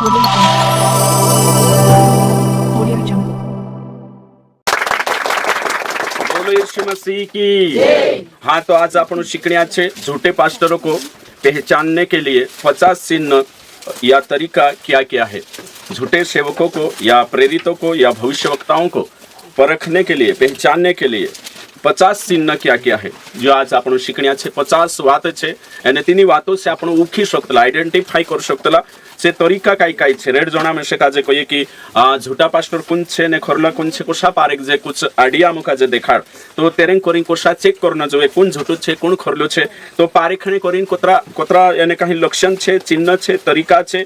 बोलो यीशु मसीह की। हाँ, तो आज आपण शिकण्याचे झूठे पास्टरों को पहचानने के लिए 50 चिन्ह या तरीका क्या क्या है। झूठे सेवकों को या प्रेरितों को या भविष्यवक्ताओं को परखने के लिए, पहचानने के लिए 50 चिन्ह क्या क्या है, जो आज आपण शिकण्याचे 50 वात छे અને તેની વાતો છે आपण ઓળખી શકતલા, આઈડેન્ટિફાઈ કરી શકતલા से तरीका काई काई छे। रेड जोना में से काजे कोई कि झूठा पास्टर कुन छे ने खरला कुन छे कोशा पारेक जे कुछ आइडिया मुका जे देखाड तो तेरेंग कोरिन कोशा चेक करना जोवे कुन झूठो छे कुन खरलो छे। तो पारेखणे कोरिन कोतरा कोतरा यानी काही लक्षण छे, चिन्ह छे, तरीका छे।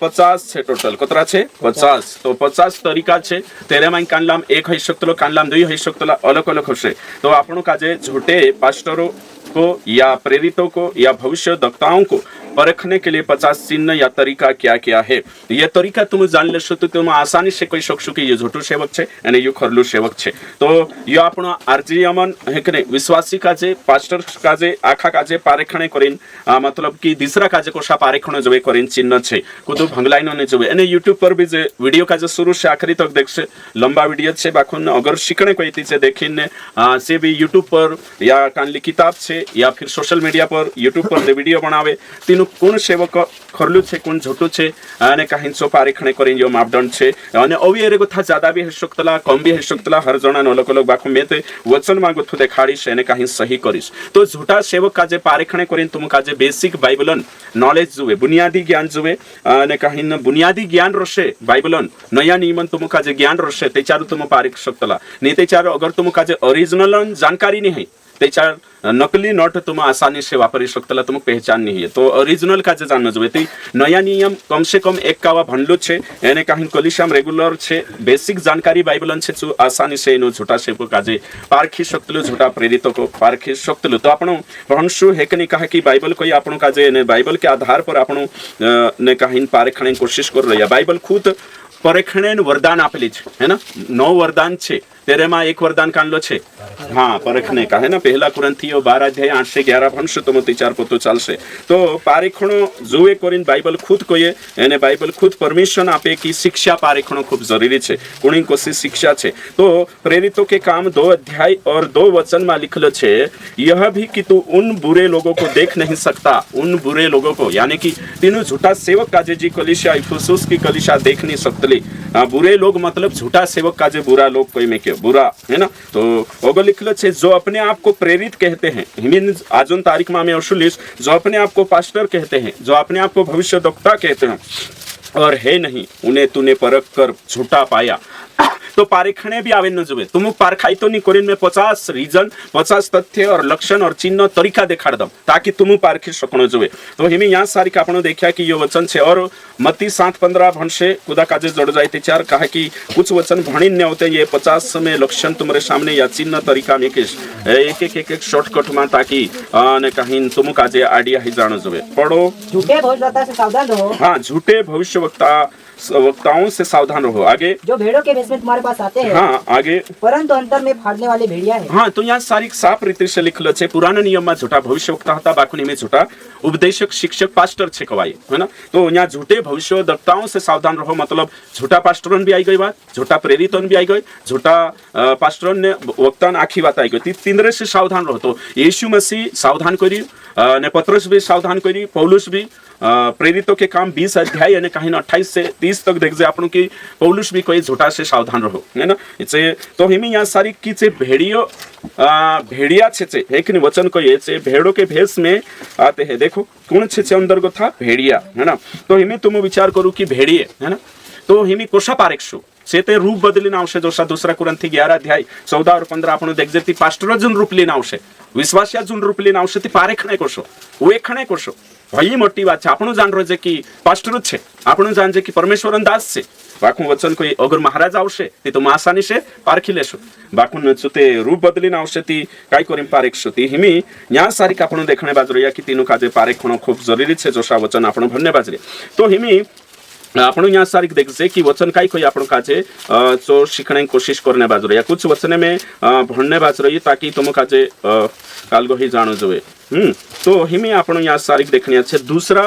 50 छे टोटल, कोतरा छे 50। तो 50 तरीका छे। तेरे माई कानलाम 1 होई शकतलो, कानलाम 2 होई शकतलो, अलग अलग होशे। तो आपण काजे झूठे पास्टरों को या प्रेरितों को या भविष्यवक्ताओं को परखने के लिए 50 चिन्ह या तरीका क्या क्या है। ये तरीका तुम जान लेशो तो तुम आसानी से कही शकशो कि ये झूठो सेवक छे અને ये खरलू सेवक छे। तो ये આપણો આરજીયમન है कि नहीं, विश्वासी काजे पास्टर काजे आखा काजे पारेखणे करीन मतलब कि दूसरा काजे कोशा पारेखणो जोवे करीन चिन्ह छे कुदु भंगलाइनो ने जोवे। અને YouTube पर भी जे वीडियो काजे शुरू से आखिरी तक देखशे, लंबा वीडियो छे बाखुन अगर शिकणे कोई थी से देखीने से भी YouTube पर या कानली किताब छे या फिर सोशल मीडिया पर YouTube पर जे वीडियो बनावे तीनु कोण सेवक खरलू छे कोण झूठो छे અને કાहींचो पारेखणे करीन जो मापदंड छे। અને अवी एरे गोथा ज्यादा भी है शकतला, कम भी है शकतला, हर जणानो अलग अलग बाखु में ते वचन मागो थु देखाडीश અને काही सही करीश। तो झूठा सेवक काजे पारेखणे करीन तुम काजे बेसिक बाइबलन नॉलेज जुवे, बुनियादी ज्ञान जुवे અને काही बुनियादी ज्ञान रशे बाइबलन नया नियमन तुम काजे ज्ञान रशे तेचारू तुम पारेख शकतला। ने तेचारू अगर तुम काजे ओरिजिनल जानकारी नहीं है तेचार नकली नोट तुम आसानी से वापरी शकतला, तुम पहचान नहीं है। तो ओरिजिनल काजे जान जोवे। ती नया नियम कम से कम एक कावा भणलो छे एने काही कलिशाम रेगुलर छे, बेसिक जानकारी बाइबलन छे जो आसानी से नो झूठा सेवक काजे पारखी शकतलो, झूठा प्रेरितों को पारखी शकतलो। तो आपण भणशु हे कनी कहा कि बाइबल कोई आपण काजे ने बाइबल के आधार पर आपण ने काही पारखणे कोशिश कर रह्या। बाइबल खुद परखणे वरदान आपेली छे, है ना, 9 वरदान छे। तेरे में एक वरदान कानलो छे, हाँ, परखने का है ना, 1 कुरिन्थियो 12 अध्याय 8 से 11 भणशो तो मत 4 पोतो चालशे। तो पारेखणो जुए कोरीन बाइबल खुद कोये एने बाइबल खुद परमिशन आपे कि शिक्षा पारेखणो खूब जरूरी छे, कुणी कोसी शिक्षा छे। तो प्रेरितों के काम 2 अध्याय और 2 वचन में लिखलो छे, यह भी कि तू उन बुरे लोगों को देख नहीं सकता, उन बुरे लोगों को, यानी कि तीनों झूठा सेवक काजे जी कलीसिया इफिसुस की कलीसिया देख नहीं सकतली। बुरे लोग मतलब झूठा सेवक काजे बुरा लोग कोई में के बुरा, है ना। तो ओगो लिखलो छे, जो अपने आप को प्रेरित कहते हैं, मीन आजोन तारीख में हमें अशुलिस, जो अपने आप को पास्टर कहते हैं, जो अपने आप को भविष्यवक्ता कहते हैं और है नहीं, उन्हें तूने परख कर झूठा पाया। तो पारेखणे भी आवे न जुवे। तुम पारखाई तो नहीं कोरिन में 50 रीजन, 50 तथ्य और लक्षण और चिन्ह तरीका देखाड़ दम ताकि तुम पारखी शकणो जुवे। तो हिमी यहाँ सारी का आपण देखिया कि ये वचन छे और मत्ती 7:15 भणशे कुदा काजे जड़ जाए ते चार कहा कि कुछ वचन भणीन ने होते, ये 50 में लक्षण तुम्हारे सामने या चिन्ह तरीका में एक शॉर्टकट में ताकि ने कहीं तुम काजे आइडिया ही जानो जुवे। पढ़ो, झूठे भविष्यवक्ता से सावधान रहो। हाँ, झूठे वक्ताओं से सावधान रहो। आगे, जो भेड़ों के भेष में तुम्हारे पास आते हैं, हाँ, आगे, परंतु अंतर में फाड़ने वाले भेड़िया है। हाँ, तो यहाँ सारी साफ रीति से लिखलो छे। पुराना नियम में झूठा भविष्यवक्ता था, बाकुनी में झूठा उपदेशक, शिक्षक, पास्टर छे कवाई, है ना। तो यहाँ झूठे भविष्यवक्ताओं से सावधान रहो मतलब झूठा पास्टरन भी आई गई बात, झूठा प्रेरितन भी आई गई, झूठा पास्टरन ने वक्तान आखी बात आई गई। तीनरे से सावधान रहो। तो यीशु मसीह सावधान करी ने पत्रस भी सावधान करी, पौलुस भी प्रेरितों के काम 20 अध्याय यानी कहीं 28 से 30 तक देख जे आपन की पौलुस भी कोई झूठा से सावधान रहो, है ना। इसे तो हिमी यहाँ सारी की चे भेड़िया छे एक वचन को ये चे भेड़ों के भेष में आते हैं। देखो कौन छे अंदर था भेड़िया, है ना। तो हिमी तुम विचार करू कि भेड़िए, है ना, तो हिमी कोशा पारेक्षो से ते रूप बदलीने आवशे। जोशा 2 कुरिन्थी 11 अध्याय 14 और 15 आपण देख जेती पास्टर जन रूप लीने आवशे, विश्वासिया जन रूप लीने आवशे, ती पारेखणे कोशो, ओळखणे कोशो। वही मोटी बात है। आपण जान रो जे कि पास्टर छे, आपण जान जे कि परमेश्वरन दास छे। बाकू वचन कोई अगर महाराज आवशे ती तुम आसानी से पारखी लेशो, बाकू ते रूप बदलीने आवशे ती काय करीम पारेखशो। ती हिमी या सारी का आपण देखणे बाजरिया कि तीनु काजे पारेखणो खूब जरूरी छे। जोशा वचन आपण भन्ने बाजरे। तो हिमी आपण यहाँ सारी देखसे कि वचन काय कोई आपण काजे जो शिखने की कोशिश करने बाजरो या कुछ वचने में भणने बाजरो ताकि तुम काजे कालगो ही जानो जोवे। तो हिमी आपण यहाँ सारी देखनी अच्छे। दूसरा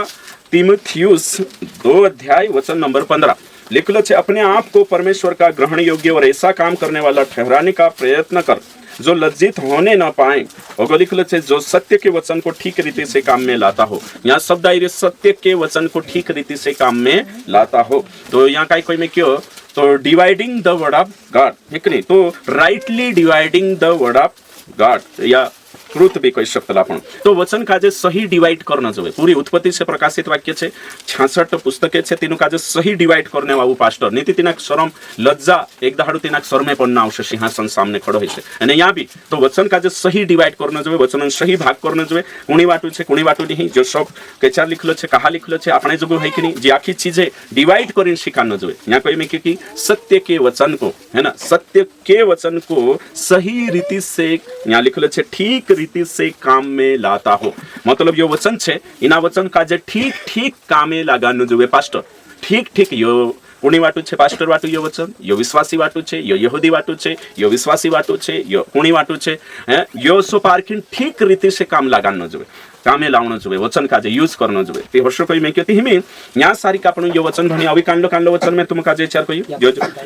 तीमुथियुस 2 अध्याय वचन नंबर 15 लिखलो छे, अपने आप को परमेश्वर का ग्रहण योग्य और ऐसा काम करने वाला ठहराने का प्रयत्न कर जो लज्जित होने न पाए। और लिखलो छे, जो सत्य के वचन को ठीक रीति से काम में लाता हो। यहाँ शब्द आई सत्य के वचन को ठीक रीति से काम में लाता हो। तो यहाँ का कोई में क्यों, तो dividing the word of God, ठीक नहीं, तो rightly dividing the word of God या ट्रुथ भी कही शकता आपण। तो वचन काजे सही डिवाइड करना जोवे। पूरी उत्पत्ति से प्रकाशित वाक्य छे, 66 पुस्तके छे, तीनु काजे सही डिवाइड करने वाळू पास्टर नीति तिनाक शरम लज्जा एक दाडू तिनाक शरमे पण ना आवशे सिंहासन सामने खड़ो होय छे। अने यहाँ भी तो वचन काजे सही डिवाइड करना जोवे, वचन सही भाग करना जोवे। कुणी वाटू छे कुणी वाटू नहीं, जो सब केचार लिखलो छे कहा लिखलो छे आपणे जोगो है कि नहीं, जे आखी चीजे डिवाइड करीने शिखानो जोवे। यहाँ कोई में कि सत्य के वचन को, है ना, सत्य के वचन को सही रीति से यहाँ लिखलो छे ठीक रीति से काम में लाता हो। मतलब यो वचन छे इना वचन काजे ठीक ठीक कामे लगानो जोवे पास्टर। ठीक ठीक यो कुणी वाटू छे पास्टर वाटू यो वचन, यो विश्वासी वाटू छे, यो यहूदी वाटू छे, यो विश्वासी वाटू छे, यो कुणी वाटू छे, यो सो पार्किंग ठीक रीति से काम लगानो जोवे, कामे लावणो जोवे, वचन काजे यूज करनो जोवे। ते हर्षो कोई में कहती हिमी यहाँ सारी का आपण यो वचन भणी अभी कांडलो वचन में तुम काजे 4 कोई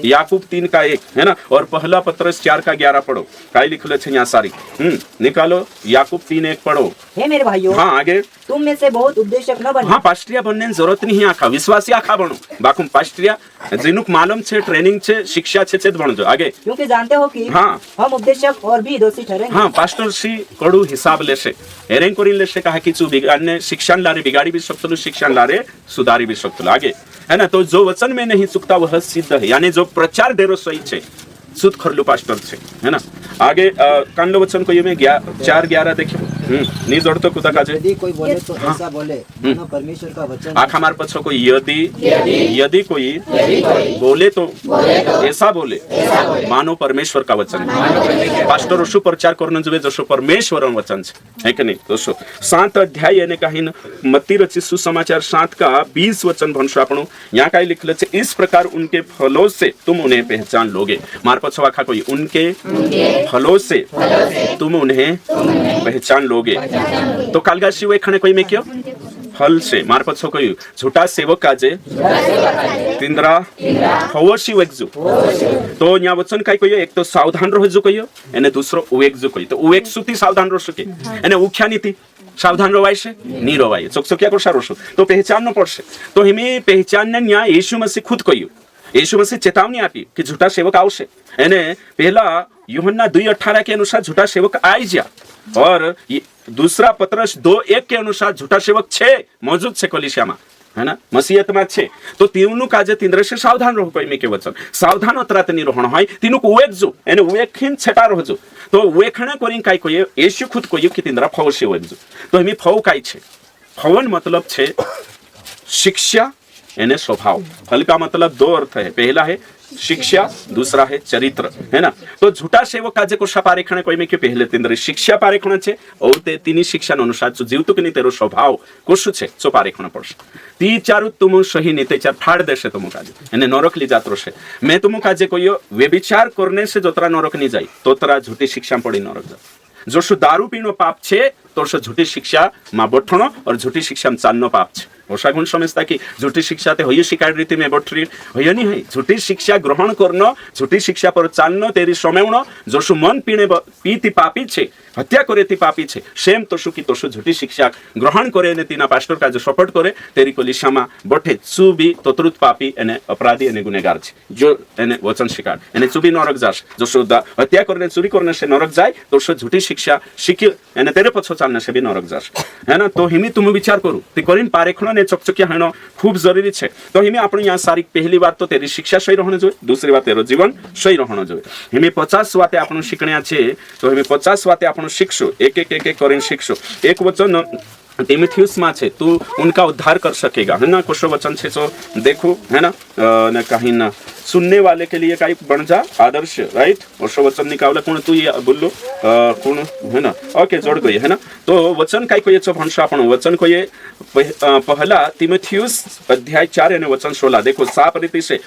याकूब 3 का 1 है ना, और पहला पत्रस 4 का 11 पढ़ो। काय लिखलो छे यहाँ सारी निकालो, याकूब 3:1 पढ़ो। हे मेरे भाइयों, हाँ आगे, तुम में से बहुत उपदेशक न बनो। हाँ पास्टरिया बनने की जरूरत नहीं, आखा विश्वासी आखा बनो। बाकुम पास्टरिया जिनुक मालूम छे, ट्रेनिंग छे, शिक्षा छे छे बनो जो आगे, क्योंकि जानते हो कि हाँ हम उपदेशक और भी दोषी ठहरेंगे। हाँ पास्टर श्री कडू हिसाब लेशे, एरेंग कोरिन लेशे कहा कि चू बिगाड़ने शिक्षण लारे बिगाड़ी भी सकतो, शिक्षण लारे सुधारी भी सकतो आगे, है ना। तो जो वचन में नहीं चुकता वह सिद्ध है, यानी जो प्रचार देरो सही छे सुध खरलू पास्टर छे, है ना। आगे कांडलो वचन को ये में 4:11 देखिए, नहीं जोड़तो कुदा काजे, यदि कोई बोले तो ऐसा बोले मानो परमेश्वर का वचन। आखा मार पछो कोई यदि कोई बोले तो ऐसा बोले मानो परमेश्वर का वचन। पास्टर शु प्रचार करनो जोवे जसो परमेश्वर वचन है कि नहीं। दोस्तों 7 अध्याय यानी कहीं मत्ती रचित सुसमाचार 7 का 20 वचन भणशो आपणो। यहाँ काई लिखले छे, इस प्रकार उनके फलों से तुम उन्हें पहचान लोगे। मार पछो आखा कोई उनके फलों से तुम उन्हें पहचान लोगे। तो कालगाशी वे खणे कोई में क्यों फल से मार पछो कोई झूठा सेवक काजे तिंद्रा फवशी वेगजू। तो यहाँ वचन काय कोई एक तो सावधान रहजो कोई एने दूसरो उवेगजू कोई। तो उवेग सुती सावधान रह सके एने उख्या नीति सावधान रवाय से नी रवाय चोकचोकिया को सारो तो पहचान न पड़से। तो हिमे पहचान ने यहाँ यीशु मसीह खुद कोई, यीशु मसीह चेतावनी आपी कि झूठा सेवक आवशे। एने पहला यूहन्ना 2:18 के अनुसार झूठा सेवक आई जा, और दूसरा पत्रस 2:1 के अनुसार झूठा सेवक छे मौजूद छे कलीसिया में, है ना, मसीहत में छे। तो तीनु काजे तींद्र से सावधान रहो कोई में के वचन सावधान अतरात नी रहणो होय। तीनु को वेगजो एने वेखिन छटा रहजो। तो वेखणे करिन काय कोय येशू खुद कोय कि तींद्रा फवशे वेगजो। तो हमी फव काय छे, फवन मतलब छे शिक्षा एने स्वभाव। फल का मतलब 2 अर्थ है, पहला है शिक्षा, दूसरा है चरित्र, है ना। तो झूठा सेवक काजे को पारेखणे कोई में के पहले तींद्र शिक्षा पारेखण छे और ते तीनी शिक्षा अनुसार जो जीवतो कि नहीं तेरो स्वभाव कोशु छे सो पारेखण पड़शे। ती चारु तुम सही नहीं ते चार फाड़ देशे तुम काजे एने नरक ली जात रहे। मैं तुम काजे कोई व्यभिचार करने से जोतरा नरक नहीं जाई तोतरा झूठी शिक्षा पड़ी नरक जा। जो सु दारू पीनो पाप छे तो झूठी शिक्षा मां बठणो और झूठी शिक्षा में चालनो पाप छे। ओसा गुण समझता कि झूठी शिक्षा ते होय शिकार रीति में बठरी होय नहीं है। झूठी शिक्षा ग्रहण करनो, झूठी शिक्षा पर चालनो तेरी समेवणो। जो सु मन पीने पीती पापी छे, हत्या करे ती पापी छे, सेम तोसु की तोसु झूठी शिक्षा ग्रहण करे ने तीना पास्टर का जो सपोर्ट करे तेरी कलिसियामा बठे सु भी तोतरुत पापी एने अपराधी एने गुनेगार छे। जो एने वचन शिकार एने चुबी नरक जाश। जो सु हत्या करने चोरी करने से नरक जाए तो सु झूठी शिक्षा शिखी एने तेरे पछो चालने से भी नरक जाश, है ना। तो हिमी तुम विचार करू ती करीन पारेखण ने चकचकिया हेनो खूब जरूरी छे। तो हिमी आपण यहाँ सारी पहली बात तो तेरी शिक्षा सही रहने जोए, दूसरी बात तेरो जीवन सही रहने जोए। हिमी 50 वाते आपण शिकण्या छे। तो हिमी 50 वाते आपण शिक्षो एक एक करीन शिक्षो। एक वचन तीमुथियुस में छे, तू उनका उद्धार कर सकेगा, है ना। कुछ वचन छे सो देखो, है ना, न कहीं ना सुनने वाले के लिए काई बन जा आदर्श, राइट। और वचन निकावले कौन तू ये बोलो कौन, है ना, ओके जोड़ गई, है ना। तो वचन काई को ये भंशा आपण वचन को ये पहला तीमुथियुस अध्याय 4 यानी वचन 16 देखो साफ रीति से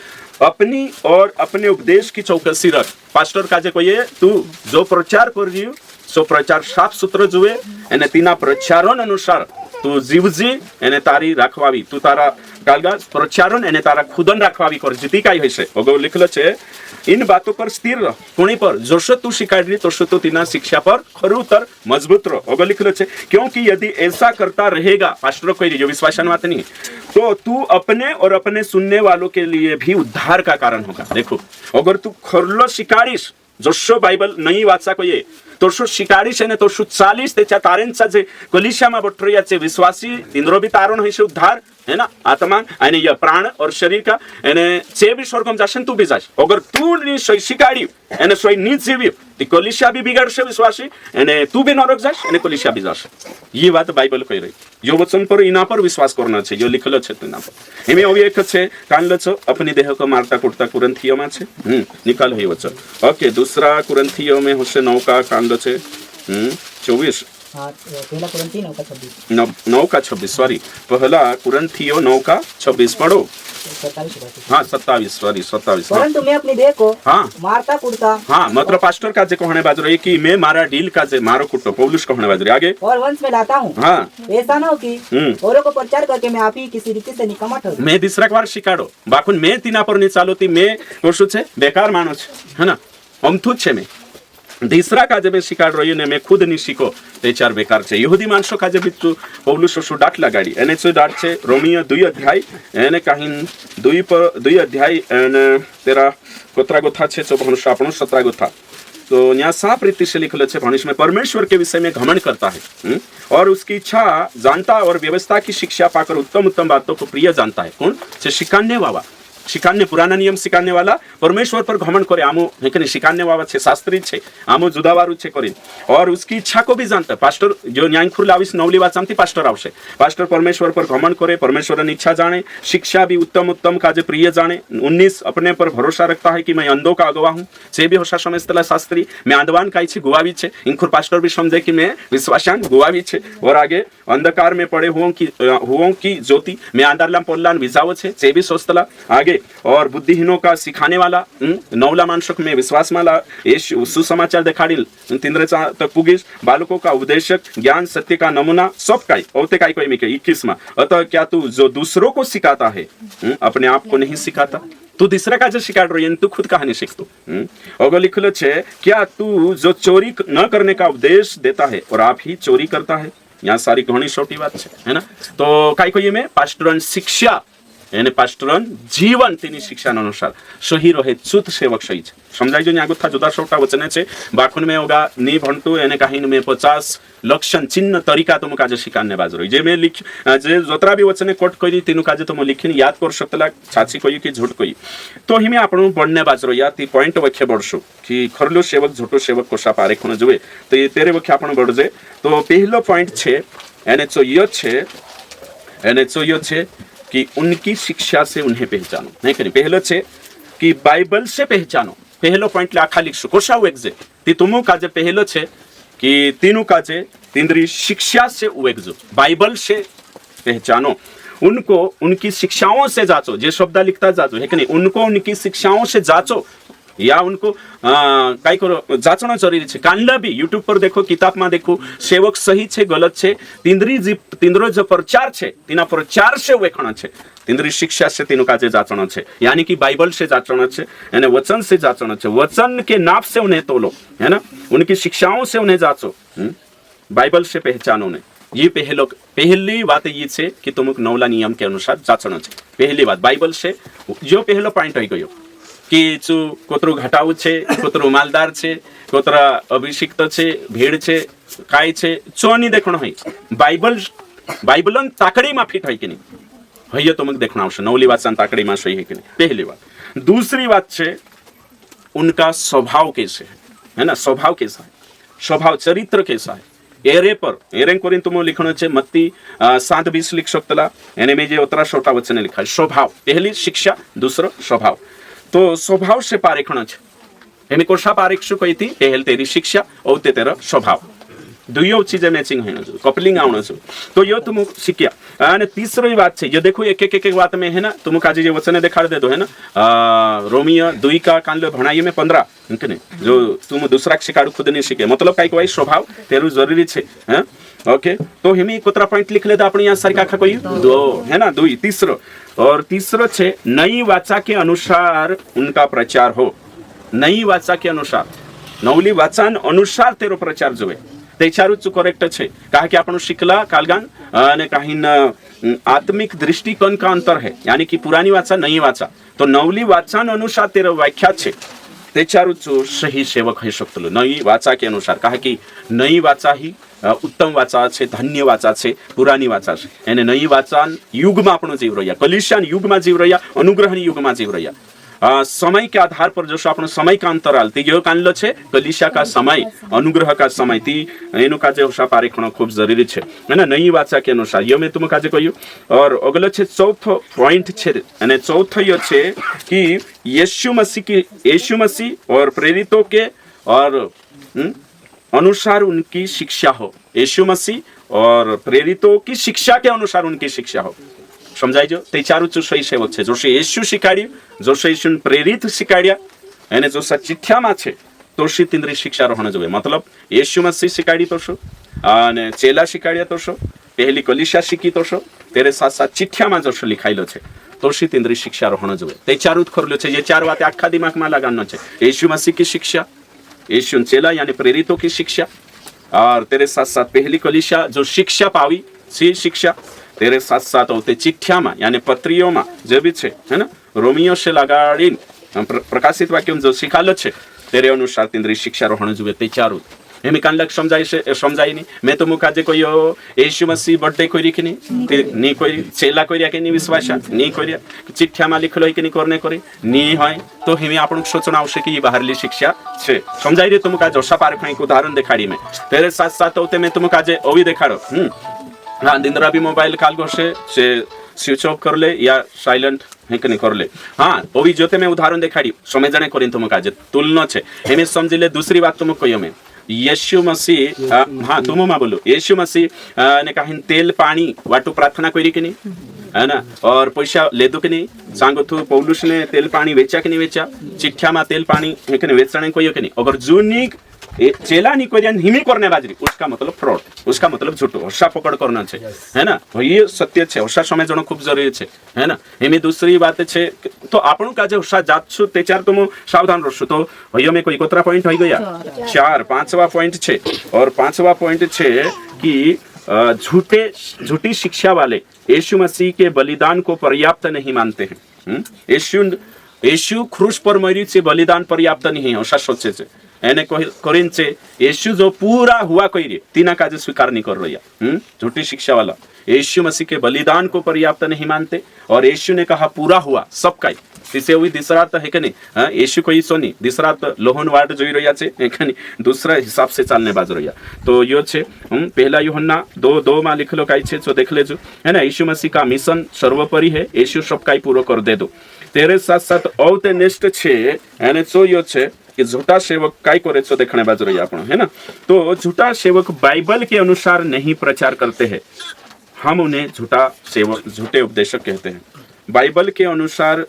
अपनी और अपने उपदेश की चौकसी रख। पास्टर काजे को ये तू जो प्रचार कर रही सो प्रचार साफ सूत्र जुए एने तीना प्रचारों अनुसार તું જીવજી એને તારી રાખવાવી, તું તારા કાલગા પ્રચારણ એને તારા ખુદન રાખવાવી કર જીતી કાઈ હશે. અગાઉ લખેલો છે इन बातों पर स्थिर रह, कोणी पर जोशो तू शिकायत तोशो तो तीना शिक्षा पर खरूतर मजबूत रहो. अगर लिख लो छे क्योंकि यदि ऐसा करता रहेगा, पास्टर कोई जो विश्वासन बात नहीं, तो तू अपने और अपने सुनने वालों के लिए भी उद्धार का कारण होगा. देखो अगर तू खरलो शिकारीश जोशो बाइबल नहीं वाचा कोई तोशो शिकारीश है तोशो 40 त्याच्या तारेंचा जे कलिशामा बटरियाचे विश्वासी इंद्रो भी तारण हशे उद्धार है ना, आत्मा आणि या प्राण और शरीर का એને જે બી સ્વર્ગમાં જાશે તું બી જાશ. અગર તું ની શિકાડી એને સોય ની જીવી તી કલિશા બી બિગાડશે વિશ્વાસી એને તું બી નરક જાશ અને કલિશા બી જાશે. ये बात बाइबल કહી રહી. यो वचन पर इना पर विश्वास करना છે, यो लिखलो છે તેના પર. એમે હવે એક છે કાનલો છો अपनी देह को मारता कुटता कुरंथियों में છે. निकाल है वचन. ओके दूसरा कुरंथियों में होશે 9 का कानलो છે 24 हाँ, पहला कुरिन्थी 9:26 9:26 सॉरी, पहला कुरंथियों 9:26 पढ़ो. 27 हाँ 27 सॉरी 27. परंतु मैं अपनी देह को हाँ. मारता कुटता हाँ मतलब पास्टर का जे कहने बाजरो है कि मैं मारा डील का जे मारो कुटो पौलुस कहने बाजरो आगे. और वंश में लाता हूँ, हाँ ऐसा ना हो कि औरों को प्रचार करके मैं आप ही किसी रीति से निकम्मा ठहरू. मैं दूसरा बार शिकाड़ो बाकुन मैं तीना पर नहीं चालो ती मैं कोशु छे बेकार मानो छे है ना, अमथु छे मैं तीसरा का जब शिकाड़ रही ने मैं खुद नहीं सीखो ते चार बेकार छे. यहूदी माणसो का जब तू पौलुस शो डाट लगाड़ी एने जो डाट छे रोमियो 2 अध्याय एने काहीन 2 अध्याय एने तेरा कोतरा गोथा छे 54 આપણો 17 गोथा. तो यहाँ साफ रीति से लिखल है भविष्य में परमेश्वर के विषय में घमंड करता है और उसकी इच्छा जानता और व्यवस्था की शिक्षा पाकर उत्तम उत्तम बातों को प्रिय जानता है. कौन से शिकाने वाला, शिकाने पुराना नियम सिखाने वाला परमेश्वर पर घमंड करे आमो है कि शिकाने वाला छे शास्त्री छे आमो जुदावारू छे करे और उसकी इच्छा को भी जानता है. पास्टर जो न्यायखुर लाविस नवली बात सामती पास्टर आवशे. पास्टर परमेश्वर पर घमंड करे, परमेश्वर की इच्छा जाने, शिक्षा भी उत्तम उत्तम का जो प्रिय जाने. 19 अपने पर भरोसा रखता है कि मैं अंधों का अगवा हूँ, से भी होशा समझता शास्त्री मैं आंधवान का इच्छी गुआवी छे. इंखुर पास्टर भी समझे कि मैं विश्वासान गुआवी छे. और आगे अंधकार में पड़े हुओं की ज्योति मैं आंधारलाम पोल्लान विजावो छे, से भी सोचतला. आगे और बुद्धिहीनों का सिखाने वाला नवला मानसक में विश्वास माला सुसमाचार दिखाड़ी तिंद्रेचा तक पुगिस बालकों का उपदेशक ज्ञान सत्य का नमूना सब काई औते काई कोई मिके 21 में. अतः क्या तू जो दूसरों को सिखाता है अपने आप को नहीं सिखाता? तू दूसरा का जो सिखा रही है तू खुद का नहीं सीखतो. अगर लिखलो छे क्या तू जो चोरी न करने का उपदेश देता है और आप ही चोरी करता है. यहाँ सारी घणी छोटी बात है ना. तो काई कोई में पास्टरन शिक्षा એને પાસ્ટરન જીવન તેની શિક્ષા અનુસાર સહી રહે શુદ્ધ સેવક સહી છે. સમજાય જો આગો था जुदा सोटा वचने छे बाखुन में होगा नी भंटू एने काहीन में 50 लक्षण चिन्ह तरीका तुम काजे शिकाने बाज रही जे मैं लिख जे जोतरा भी वचने कोट करी तीनु काजे तुम लिखीने याद कर सकतला छाची कोई कि झूठ कोई. तो हिमे आपणु बणने बाज रही ती पॉइंट वखे बडशो कि खरलो सेवक झूठो सेवक कोशा पारे कोने जुए तो ये तेरे वखे आपण बडजे. तो पहलो पॉइंट छे एने चोयो छे कि उनकी शिक्षा से उन्हें पहचानो. नहीं करी पहलो छे कि बाइबल से पहचानो. पहलो पॉइंट आखा लिखशो कोशाउ एक्जे ती तुमु काजे पहलो छे कि तीनु काजे तिंद्री शिक्षा से उएगजो बाइबल से पहचानो. उनको उनकी शिक्षाओं से जांचो. जे शब्द लिखता जाचो है कि नहीं, उनको उनकी शिक्षाओं से जांचो या उनको काई करो जांचना जरूरी है. कांडला भी यूट्यूब पर देखो किताब में देखो सेवक सही छे गलत छे तिंद्रो जो प्रचार छे तीना प्रचार से वेखणा छे तिंद्री शिक्षा से तीनों काजे जांचना छे. यानी कि बाइबल से जांचना छे यानी वचन से जांचना छे. वचन के नाप से उन्हें तोलो है ना, उनकी शिक्षाओं से उन्हें जांचो. बाइबल से पहचानो ने. ये पहली बात ये छे कि तुम नवला नियम के अनुसार जांचना छे. पहली बात बाइबल से जो पहलो पॉइंट होई गयो कि चू कोतरो घटाऊ छे कोतरो मालदार छे कोतरा अभिषिक्त छे भेड़ छे काय छे चो नहीं देखणो है. बाइबलन ताकड़ी में फिट है कि नहीं है तो मुझे देखना आवश्यक. नवली बात ताकड़ी में सही है कि नहीं पहली बात. दूसरी बात छे उनका स्वभाव कैसे है ना, स्वभाव कैसा है, स्वभाव चरित्र कैसा है. एरे पर एरें कोरिन तुम लिखणो छे मत्ती 7:20 लिख सकतला एने में जे उतरा छोटा वचन लिखा है स्वभाव. पहली शिक्षा दूसरो स्वभाव. तो स्वभाव से पारेखण छे एमी कोशा पारेखशु कही थी पहल तेरी शिक्षा और तेरा स्वभाव दुयो चीजें मैचिंग है कपलिंग आवण छो. तो यो तुम शिक्या અને तीसरी बात છે, ये देखो एक एक एक बात में है ना, तुम काजी ये वचन दिखा दे दो है ना, रोमियो 2 का कांड भणाई में 15 है ना, जो तुम दूसरा शिकारू खुद नहीं सीखे, मतलब काई कोई स्वभाव तेरू जरूरी छे हैं। ओके, तो हिमी कोतरा पॉइंट लिख लेता अपनी यहाँ सरका खा कोई 2 है ना, 2 तीसरो, और तीसरो छे नई वाचा के अनुसार उनका प्रचार हो, नई वाचा के अनुसार, नवली वाचान अनुसार तेरो प्रचार जोवे, त्याच्यारूच करेक्ट छे, कहा कि आपण शिकला कालगान અને કાહીન આત્મિક દૃષ્ટિકોણ का अंतर है, यानी कि पुरानी वाचा नई वाचा, तो नवली वाचा अनुसार तेरो व्याख्या छे, त्याच्यारूच सही सेवक होई शकतो, नई वाचा के अनुसार, कहा कि नई वाचा ही उत्तम वाचा छे, धन्य वाचा छे, पुरानी वाचा छे, એને નઈ વાચાન યુગમાં આપણો જીવ રહ્યા, કલિશાન યુગમાં જીવ રહ્યા, अनुग्रहની युगમાં जीव રહ્યા। समय के आधार पर जो આપણો समय का अंतराल ती जो कानलो छे, कलिशा का समय, अनुग्रह का समय, ती एनु काजे होशा पारेखणो खूब जरूरी छे, है ना, नई वाचा के अनुसार। यो मैं तुम काजे कहयो, और अगलो छे चौथो पॉइंट छे, અને चौथो यो छे कि यीशु मसीह और प्रेरितों के और अनुसार उनकी शिक्षा हो, यीशु मसीह और प्रेरितों की शिक्षा के अनुसार उनकी शिक्षा हो, समझाई जो ते चारू सही सेवक छे, जो येशू शिकाड्યું, जो येशू प्रेरित शिकाड्या, અને जो चिठ्ठियाમાં છે તો શી તિંદ્રી શિક્ષા રહણ જોવે, मतलब येशू मसीह शिकाडी तो शो અને ચેલા शिकाड्या तो शो, पहली कलिशा शिकी तो शो, तेरे साथ साथ चिठ्ठियाમાં जो शो लिखायलो छे तो શી તિંદ્રી शिक्षा रहण जोवे, ते चारू खरलो छे, ये 4 बातें आखा दिमागમાં लगानो छे, येशू मसीह की शिक्षा, येशू चेला यानी प्रेरितों की शिक्षा, और तेरे साथ साथ पहली कलिशा जो शिक्षा पावी सी शिक्षा, तेरे साथ साथ होते चिट्ठिया में यानी पत्रियों में जो भी छे, है ना, रोमियो से लगाड़ी प्रकाशित वाक्य जो सिखालो छे, तेरे अनुसार तिंद्री शिक्षा रहण जुवे, ते चारू एम कानलक समझाई नहीं। मैं तो मुकाजे कोई येशू मसीह बर्थडे कोई की नहीं कोई चेला कोई कि नहीं विश्वास नहीं कोई चिट्ठिया में लिखलो कि नहीं करने करे नहीं है, तो हिमी आपण सोचना आवश्य कि बाहरली शिक्षा छे, समझाई रे। तुम काजे ओसा पारख एक उदाहरण दिखाड़ी में, तेरे साथ साथ होते मैं तुम काजे ओवी दिखाड़ो, हाँ दिनरा भी मोबाइल काल गोसे से स्विच ऑफ कर ले या साइलेंट है कि नहीं कर ले, हाँ ओवी जोते मैं उदाहरण दिखाड़ी समझने करी तुम काजे तुलना छे, हेमे समझी ले। दूसरी बात तुम कहियो मैं येशू मसीह, हाँ तुम मा बोलो, येशू मसीह ने कहीं तेल पानी वाटू प्रार्थना करी कि नहीं, है ना, और पैसा ले दो कि नहीं, सांगो थू पौलुस ने तेल पानी वेचा कि नहीं वेचा, चिट्ठिया में तेल पानी है कि नहीं वेचने कोई कि नहीं, अगर जूनी चेला नहीं कोई हिमी करने बाजरी, उसका मतलब फ्रॉड, उसका मतलब झूठो, हर्षा पकड़ करना छे, है ना, ये सत्य छे, हर्षा समय जणो खूब जरूरी छे, है ना। एमी दूसरी बात छे तो आपणु काजे हर्षा जात छु ते चार तुम सावधान रहशो, तो भैया में कोई कोतरा पॉइंट हो गया 4, 5वां पॉइंट छे, और 5वां पॉइंट छे कि झूठी शिक्षा वाले यीशु मसीह के बलिदान को पर्याप्त नहीं मानते हैं। यीशु क्रूस पर मरी से बलिदान पर्याप्त नहीं है, ऐसा सोचे छे, એને કરીને છે यीशु जो पूरा हुआ कोई रे तीना काजे स्वीकार नहीं कर रहा, झूठी शिक्षा वाला यीशु मसीह के बलिदान को पर्याप्त नहीं मानते, और यीशु ने कहा पूरा हुआ सब काई, तिसे हुई दिसरात है कि नहीं, यीशु को ईसो नहीं दिसरात लोहन वार्ड जोई रह्या छे, एखानी दूसरा हिसाब से चालने बाज रह्या। तो यो छे पहला यूहन्ना 2:2 में लिखलो काई छे, जो देख लेजो, है ना, यीशु मसीह का मिशन सर्वोपरि है, यीशु सब काई पूरो कर दे दो। तेरे साथ साथ औते नेक्स्ट छे एने चो यो छे कि झूठा सेवक काय करे छो देखने बाजू रही आपण, है ना। तो झूठा सेवक बाइबल के अनुसार नहीं प्रचार करते हैं, हम उन्हें झूठा सेवक झूठे उपदेशक कहते हैं। बाइबल के अनुसार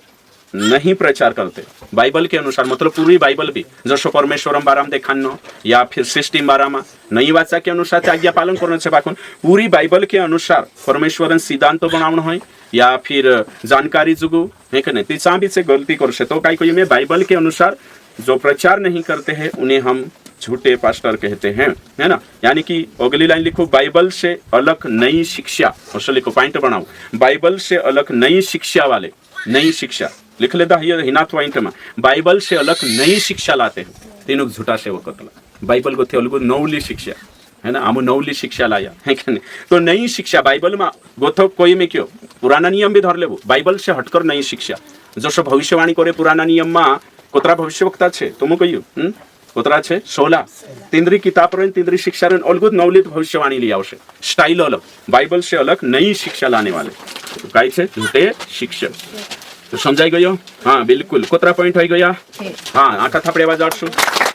नहीं प्रचार करते, बाइबल के अनुसार मतलब पूरी बाइबल भी जसो परमेश्वरम बाराम देखानो या फिर सृष्टि बारामा नई वाचा के अनुसार आज्ञा पालन करने से बाकुन पूरी बाइबल के अनुसार परमेश्वरन सिद्धांत बनावण होय या फिर जानकारी जुगु है कि नहीं, तिचा भी से गलती करशे तो काय कोई में बाइबल के अनुसार जो प्रचार नहीं करते हैं उन्हें हम झूठे पास्टर कहते हैं, है ना। यानी कि अगली लाइन लिखो, बाइबल से अलग नई शिक्षा, और लिखो पॉइंट बनाओ, बाइबल से अलग नई शिक्षा वाले, नई शिक्षा लिख लेता है हिना पॉइंट में, बाइबल से अलग नई शिक्षा लाते हैं, तीनों झूठा सेवक कतला बाइबल को थे अलग नवली शिक्षा, है ना, हम नवली शिक्षा लाया है कि नहीं। तो नई शिक्षा बाइबल में गोथो कोई में क्यों पुराना नियम भी धर लेवो, बाइबल से हटकर नई शिक्षा, जो भविष्यवाणी करे पुराना नियम में कोतरा भविष्यवक्ता छे तुम कहियो कोतरा छे 16 तींद्री किताब रन तींद्री शिक्षा रन अलगुत नवलित भविष्यवाणी ली आवशे, स्टाइल अलग, बाइबल से अलग नई शिक्षा लाने वाले तो काय छे झूठे शिक्षक। तो समझाई गयो, हाँ बिल्कुल कोतरा पॉइंट हो गया, हाँ आठा थापड़े आवाज आठशो,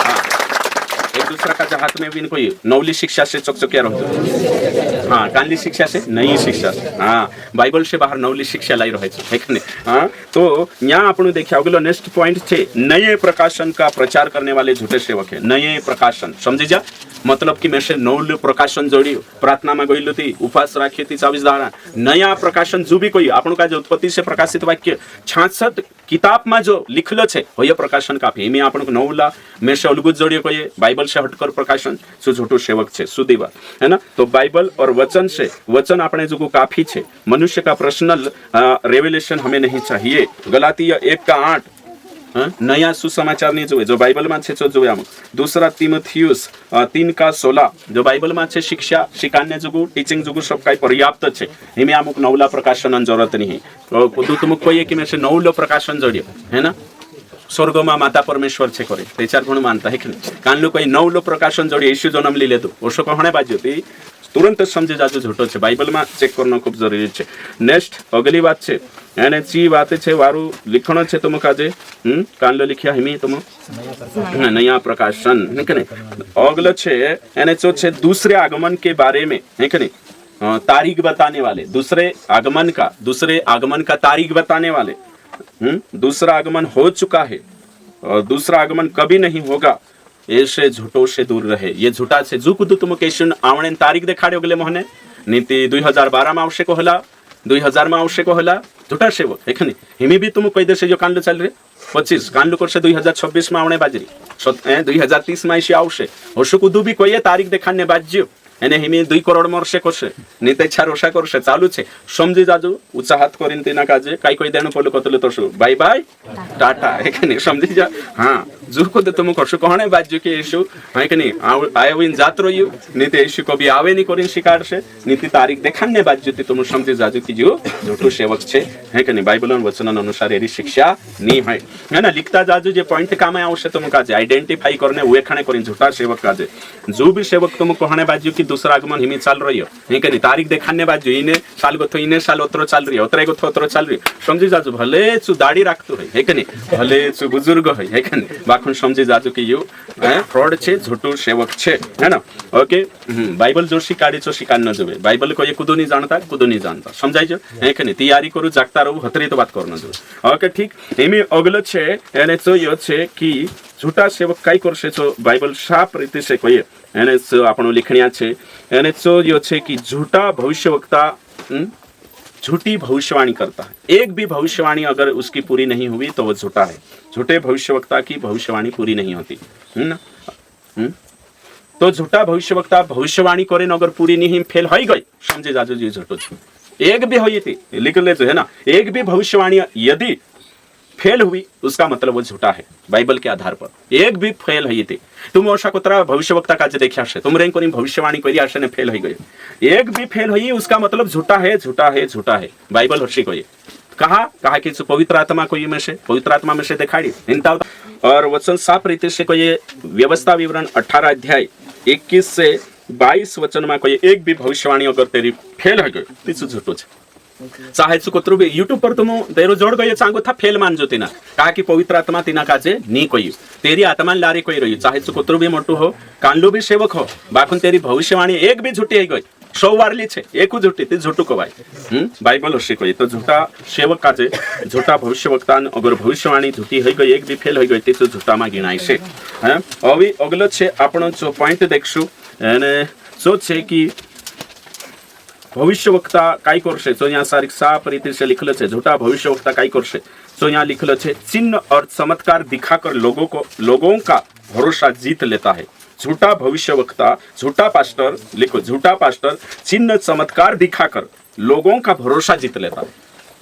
हाँ दूसरा का हाथ में भी कोई नवली शिक्षा से चकचकिया रहतो हाँ कानली शिक्षा से नई शिक्षा से हाँ बाइबल से बाहर नवली शिक्षा लाई रहे छे है ने हाँ तो यहाँ आपण देखिए अगलो नेक्स्ट पॉइंट छे नए प्रकाशन का प्रचार करने वाले झूठे सेवक है नए प्रकाशन समझी जा मतलब कि मैं से नवल प्रकाशन जोड़ी प्रार्थना में गई थी उपवास राखी थी 24 धारा नया प्रकाशन जो भी कोई आपन का जो उत्पत्ति से प्रकाशित वाक्य 66 किताब में जो लिखल है वह प्रकाशन काफी इमे आपन को नवला में से अलगुत जोड़िए कोई बाइबल से हटकर प्रकाशन सु झूठो सेवक है सुदीवा है ना तो बाइबल और वचन से वचन अपने जो काफी है मनुष्य का पर्सनल रेवलेशन हमें नहीं चाहिए गलातिया 1:8 नया सुसमाचार नहीं जो बाइबल में छे जो हम दूसरा तीमुथियुस 3:16 जो बाइबल में छे शिक्षा शिकान्य जुगु टीचिंग जुगु सब काही पर्याप्त छे हिमे अमुक नवला प्रकाशन जरूरत नहीं तो तुम कोई कि में से नवलो प्रकाशन जोड़ियो है ना स्वर्ग में माता परमेश्वर छे करे ते चार गुण मानता है कि कानलो कोई नवलो प्रकाशन जोड़ी यीशु जन्म ली ले तो ओशो कहणे बाज्यो तुरंत समझे जाजो झूठो छे बाइबल में चेक करना खूब जरूरी छे नेक्स्ट अगली बात छे एने ची बात छे वारू लिखणो छे तुम काजे कानलो लिखिया हिमी तुम नया प्रकाशन है कि नहीं अगलो छे एने चो छे दूसरे आगमन के बारे में है कि नहीं तारीख बताने वाले दूसरे आगमन का तारीख बताने वाले दूसरा आगमन हो चुका है और दूसरा आगमन कभी नहीं होगा ऐसे झूठों से दूर रहे ये झूठा से जो कुछ तुम केशन आवणे तारीख देखाड़ो गले मोहने नीति 2012 में आवश्यक होला 2000 में आवश्यक होला झूठा सेवक है कि हिमी भी तुम कोई देश जो कांड चल रहे 25 कांड कर से 2026 में आवणे बाजरी 2030 में ऐसी आवश्यक होशो कुदू भी कोई तारीख देखाने बाज्यो एने हिमी 2 करोड़ मरशे करशे नीते इच्छा रोषा करशे चालू छे समझी जाजो उच्च हाथ करीन तेना काजे काई कोई देणो पोलो कतले तोशो बाय बाय टाटा एखने समझी जा हां जो को तुम करशो कहणे बाज्यो के येशु हां एखने आयविन जात्रो यु नीते येशु को भी आवे नी करीन शिकार से नीति तारीख देखाने बाज्यो ते तुम समझी जाजो कि जो झूठो सेवक छे है कि बाइबल और वचन अनुसार एरी शिक्षा नी है ना लिखता जाजो जे पॉइंट काम आवश्यक तुम काजे आइडेंटिफाई करने वेखणे करीन झूठा सेवक काजे जो भी सेवक तुम कहणे बाज्यो कि दूसरा आगमन हिमी चल रही हो है कि तारीख देखाने बाजू इने साल गथो इने साल ओतरो चल रही ओतरे गथो ओतरो चल रही समझी जाजो भले चु दाढ़ी राखतो है कि भले चु बुजुर्ग है कि बाखुन समझी जाजो कि यो फ्रॉड छे झूठो सेवक छे है ना ओके बाइबल जो शिकाड़ी छो शिकार न जोवे बाइबल को ये कुदो नहीं जानता समझाई जो है कि तैयारी करू जागता रहू हतरी तो बात करना जो ओके ठीक एमी अगलो छे एने तो यो छे कि झूठा सेवक काई करशे छो बाइबल साफ रीति से कहिए एने सो आपनो लिखणिया छे एने सो यो छे कि झूठा भविष्यवक्ता झूठी भविष्यवाणी करता है एक भी भविष्यवाणी अगर उसकी पूरी नहीं हुई तो वो झूठा है झूठे भविष्यवक्ता की भविष्यवाणी पूरी नहीं होती ना तो झूठा भविष्यवक्ता भविष्यवाणी करे अगर पूरी नहीं फेल हो गई समझे जाजो जी झूठो छे एक भी हुई थी लिख ले जो है ना एक भी भविष्यवाणी यदि फेल हुई उसका मतलब वो झूठा है बाइबल के आधार पर एक भी फेल हुई थी तुम अशा कुतरा भविष्यवक्ता का देखा से तुम रेन कोनी भविष्यवाणी करी आशे ने फेल हो गई एक भी फेल हुई उसका मतलब झूठा है बाइबल हर्षी को कहा कि पवित्र आत्मा को ये में से पवित्र आत्मा में से दिखाड़ी और वचन साफ रीति से कोई व्यवस्था विवरण 18 अध्याय 21 से 22 वचन में कोई एक भी भविष्यवाणी अगर तेरी फेल हो गई तो झूठो है चाहे कुतरु भी यूट्यूब पर तुम तेरो जोड़ गए चांगो था फेल मान जो तीना कहा कि पवित्र आत्मा तीना काजे नी कोई तेरी आत्मा लारी कोई रही चाहे कुतरु भी मोटू हो कानलो भी सेवक हो बाखुन तेरी भविष्यवाणी एक भी झूठी गई 100 वारली छे एक झूठी ती झूठू को भाई बाइबल हर्षी कोई तो झूठा सेवक काजे झूठा भविष्यवक्ता अगर भविष्यवाणी झूठी हो गई एक भी फेल हो गई तो झूठा में गिणाय छे अभी अगलो छे आपण जो पॉइंट देखशु एने जो छे कि भविष्यवक्ता काय करशे तो यहाँ साफ रीति से लिखल है झूठा भविष्यवक्ता काय करशे तो यहाँ लिखल है चिन्ह और चमत्कार दिखाकर लोगों का भरोसा जीत लेता है झूठा भविष्यवक्ता झूठा पास्टर लिखो झूठा पास्टर चिन्ह चमत्कार दिखाकर लोगों का भरोसा जीत लेता है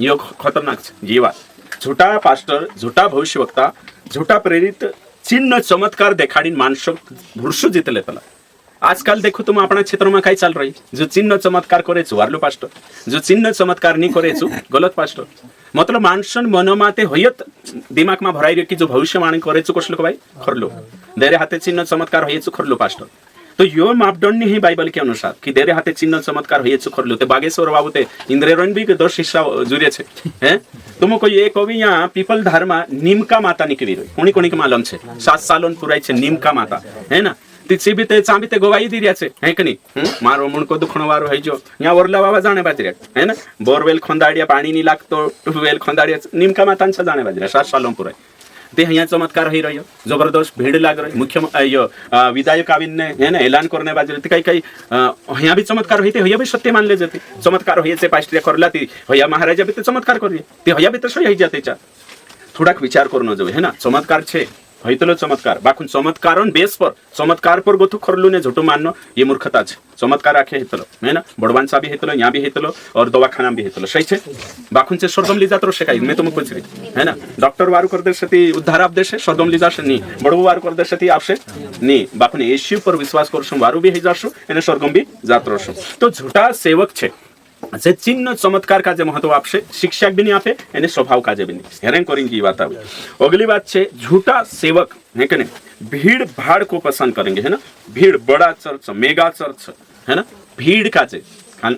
ये खतरनाक ये बात झूठा पास्टर झूठा भविष्यवक्ता झूठा प्रेरित चिन्ह चमत्कार देखाड़ी मानस भरोसा जीत लेता आजकल देखो तुम अपना क्षेत्र में कई चल रही जो चिन्ह चमत्कार करे वारलो पास्टर जो चिन्ह चमत्कार नहीं करे गलत पास्टर मतलब मानसन मन माते होयत दिमाग में भराई कि जो भविष्यवाणी करे कसलो भाई खरलो देरे हाथे चिन्ह चमत्कार होय खरलो पास्टर तो यो मापदंड नहीं बाइबल के अनुसार कि देरे हाथे चिन्ह चमत्कार होय खरलो ते बागेश्वर बाबू ते इंद्रेरण भी 10 हिस्सा जुरे छे हैं तुम कोई एक कवि यहाँ पीपल धार में नीमका माता निकली रही कोणी कोणी के मालूम छे 7 सालों पुराई छे नीमका माता है ना तिची बी ते चांबी ते गवाही दी રહ્યા છે હે કે નહીં મારો મુણકો દુખણો વારો હઈ જો યા ઓરલા બાબા જાણે બાજર્યા હે ને બોરવેલ ખોંદાડિયા પાણી ની લાગતો ટ્યુબવેલ ખોંદાડિયા નિમકા માતાંછા જાણે બાજર્યા 7 સાલંપુર તે અહીંયા ચમત્કાર હઈ રહ્યો જબરદસ્ત ભીડ લાગ રહી મુખ્ય વિધાયક આવીને હે ને એલાન કરને બાજરી કઈ કઈ અહીંયા બી ચમત્કાર હોય તે અહીંયા બી સત્ય માન લે જતી ચમત્કાર હોય છે પાસ્ટ્રિયા કરલાતી અહીંયા મહારાજા બી તે ચમત્કાર કરીએ તે અહીંયા બી તો સહી હઈ જાતે ચા થોડાક વિચાર કરનો જોઈએ હે ના ચમત્કાર છે હૈતલો ચમત્કાર બાકુન ચમત્કારોન બેસ પર ચમત્કાર પર ગોથું ખરલું ને झूठो माननो ये मूर्खता છે ચમત્કાર આખે હેતલો હે ના બડવાન સાબી હેતલો યા બી હેતલો और दवाखाना भी હેતલો સહી છે બાકુન છે સ્वर्गम ली जात रोशे काई मैं तो कुछ नहीं है ना डॉक्टर वारू कर देशती उद्धार आप देशे स्वर्गम ली जाशे नहीं बड़वो वारू कर देशती आपसे नहीं बाकुन येशू पर विश्वास करशुं वारू भी हई जाशुं અને સ્वर्गम भी जात रहशुं तो झूठा सेवक છે જે ચિહ્ન ચમત્કાર કાજે મહત્વ આપશે શિક્ષક બી નહીં આપે એને સ્વભાવ કાજે બી નહીં હેરાન કરેંगी વાત આવી અગલી વાત છે झूठा सेवक है कि नहीं भीड़ भाड़ को पसंद करेंगे है ना भीड़ बड़ा चर्च मेगा चर्च है ना भीड़ काजे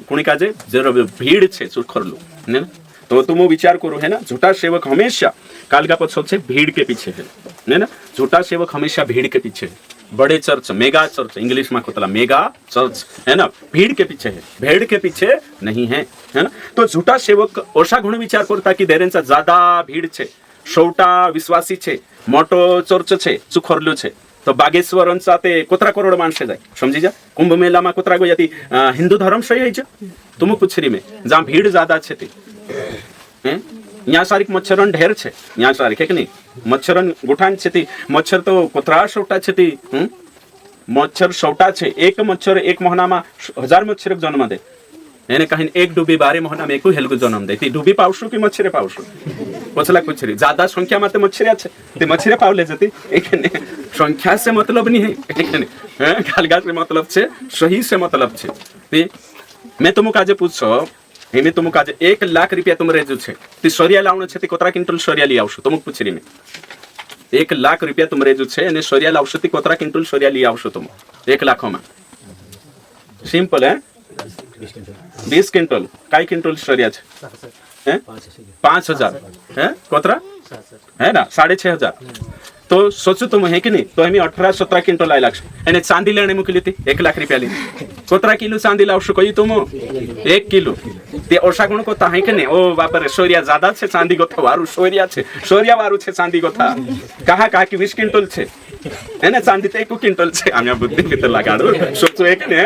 कुणी काजे जरा भीड़ છે શું ખરલું ને तो तुम विचार करो है ना झूठा सेवक हमेशा कालगा पछो છે भीड़ के पीछे है ना झूठा सेवक हमेशा भीड़ के पीछे है बड़े चर्च मेगा चर्च इंग्लिश में कोतला मेगा चर्च है ना भीड़ के पीछे है भेड़ के पीछे नहीं है है ना तो झूठा सेवक ओशा गुण विचार करता की देरेंचा ज्यादा भीड़ छे शौटा विश्वासी छे मोटो चर्च छे चुखरलो छे तो बागेश्वरांचा ते कोतरा करोड माणसे जाय समजी जा कुंभ मेला में कोतरा गोयाती हिंदू धर्म सही है तुम पुछरी में जहां भीड़ ज्यादा छे ते यहाँ सारीक मच्छरन ढेर छे यहाँ सारीक है कि नहीं मच्छरन गुठान छे मच्छर तो कोतरा शौटा छे मच्छर शौटा छे एक मच्छर एक महीना में 1000 मच्छर जन्म दे એને કહીને એક ડૂબી 12 મહિનામાં એકું હેલગું જન્મ દે તે ડૂબી પાવશું કે મચ્છરે પાવશું પછલા કુછરી ज्यादा સંખ્યામાં તે મચ્છરિયા છે તે મચ્છરે પાવલે જતી એક ને સંખ્યા से मतलब नहीं है एक ने ગાલગા से मतलब છે સહી से मतलब છે તે मैं तुमको આજે પૂછો मैं तुमको આજે 1 લાખ રૂપિયા तुम રેજુ છે તે સોરિયા લાવણો છે તે કોતરા ક્વિન્ટલ સોરિયા લઈ આવશો तुमको પૂછરી મે 1 લાખ રૂપિયા तुम રેજુ છે અને સોરિયા લાવશો તે કોતરા ક્વિન્ટલ સોરિયા લઈ આવશો तुम 1 લાખમાં સિમ્પલ હે 20 क्विंटल काय क्विंटल सोरिया है 5000 है कोतरा है ना 6500 तो सोचो तुम है कि नहीं तो हमें 18-17 क्विंटल आई लाख एने चांदी लेने मोकली थी 1 लाख रुपया ली कोतरा किलो चांदी लावशो कोई तुम 1 किलो ते ओशा गुण को है कि नहीं ओ बापर सोरिया ज्यादा छे चांदी गोथा वारू सोरिया वारू छे चांदी गोथा कहा कि 20 क्विंटल छे है ना चांदी तो 1 क्विंटल छे आम्या बुद्धि के तो लगाडो सोचो एक ने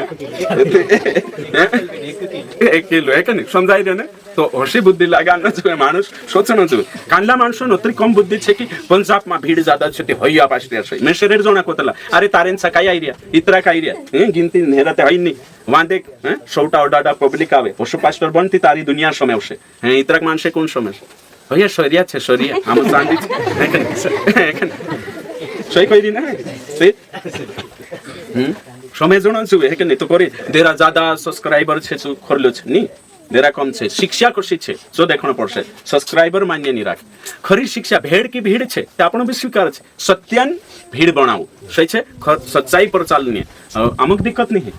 1 किलो है कि नहीं समझाई दे ने तो होशी बुद्धि लगानो जो मानुस सोचनो जो कांडला माणसो नोत्री कम बुद्धि छे कि पंजाब में भीड़ ज्यादा छे ते होया पास्ट्रिया छे मैं शरीर जोना कोतला अरे तारेन सकाई आई रिया इतरा काई रिया गिनती नेराते हई नहीं वांदे शौटा ओडाडा पब्लिक आवे पशु पास्टर बनती तारी दुनिया समेवशे इतराक माणसे कोण समेवशे होया शरिया छे शरिया आम चांदी सही कोई दिन है से समझणो छे है कि नहीं तो करे देरा ज्यादा सब्सक्राइबर छे छु खोरलो छे नी देरा कम छे शिक्षा कशी छे जो देखणो पड़शे सब्सक्राइबर मान्य नहीं राखे खरी शिक्षा भेड़ की भीड़ छे ते आपणो भी स्वीकार छे सत्यन भीड़ बनावो सही छे सच्चाई पर चालनी अमुक दिक्कत नहीं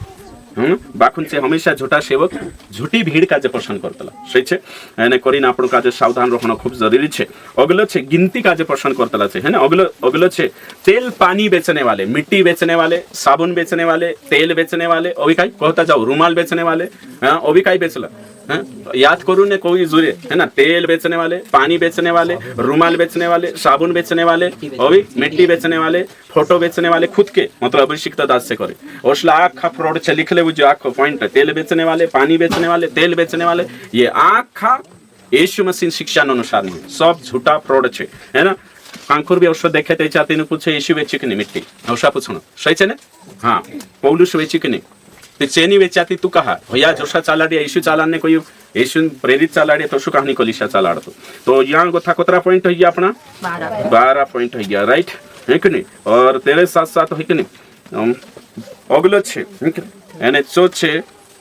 है बाखुन से हमेशा झूठा सेवक झूठी भीड़ काजे पसंद करतला सही छे एने करीने आपणो काजे सावधान रहणो खूब जरूरी छे अगलो छे गिनती काजे पसंद करतला छे है ना अगलो छे तेल पानी बेचने वाले मिट्टी बेचने वाले साबुन बेचने वाले तेल बेचने वाले अभी काई कहता जाओ रुमाल बेचने वाले हां अभी काई बेचला याद करूँ ने कोई जुरे है ना तेल बेचने वाले पानी बेचने वाले रुमाल बेचने वाले साबुन बेचने वाले अभी मिट्टी बेचने वाले फोटो बेचने वाले खुद के मतलब अभिषिक्त दास से करे ओसला आखा फ्रॉड से लिख ले जो आखो पॉइंट तेल बेचने वाले पानी बेचने वाले तेल बेचने वाले ये आखा यीशु मसीह शिक्षा अनुसार नहीं सब झूठा फ्रॉड छे है ना कांकुर भी औषध देखे ते चाहते ने पूछे यीशु वेची कि नहीं मिट्टी औषा पूछनो सही छे ने हां पौलुस वेची कि नहीं ते चेनी वेचाती तू कहा भैया जोशा चालाडिया यीशु चालाने कोई यीशु प्रेरित चालाडिया तो शू कहानी कोलिशा चालाडतो तो यहाँ गोथा कोतरा पॉइंट हो गया अपना 12 पॉइंट हो गया राइट है कि नहीं और तेरे साथ साथ है कि नहीं अगलो छे एने चो छे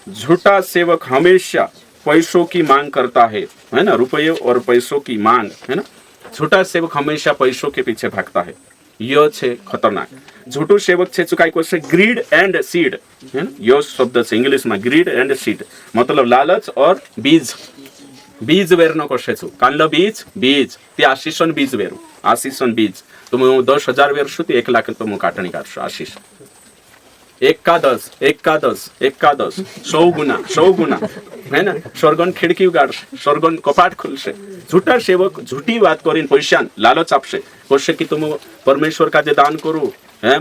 झूठा सेवक हमेशा पैसों की मांग करता है ना रुपये और पैसों की मांग है ना झूठा सेवक हमेशा पैसों के पीछे भागता है यो छे खतरनाक झूठो सेवक छे चुकाई को से ग्रीड एंड सीड है ना यो शब्द छे इंग्लिश में ग्रीड एंड सीड मतलब लालच और बीज वेरनो कोशे छु कांडलो बीज ते आशीषन बीज वेरू आशीषन बीज तुम 10,000 वेरशो ते 1 लाख तुम काटणी काढशो आशीष एकादश एकादश एकादश 100 गुना है ना स्वर्गन खिड़की उगाड़शे स्वर्गन कपाट खुलशे झूठा सेवक झूठी बात करीन पैशान लालच आपशे कहशे कि तुम परमेश्वर काजे दान करू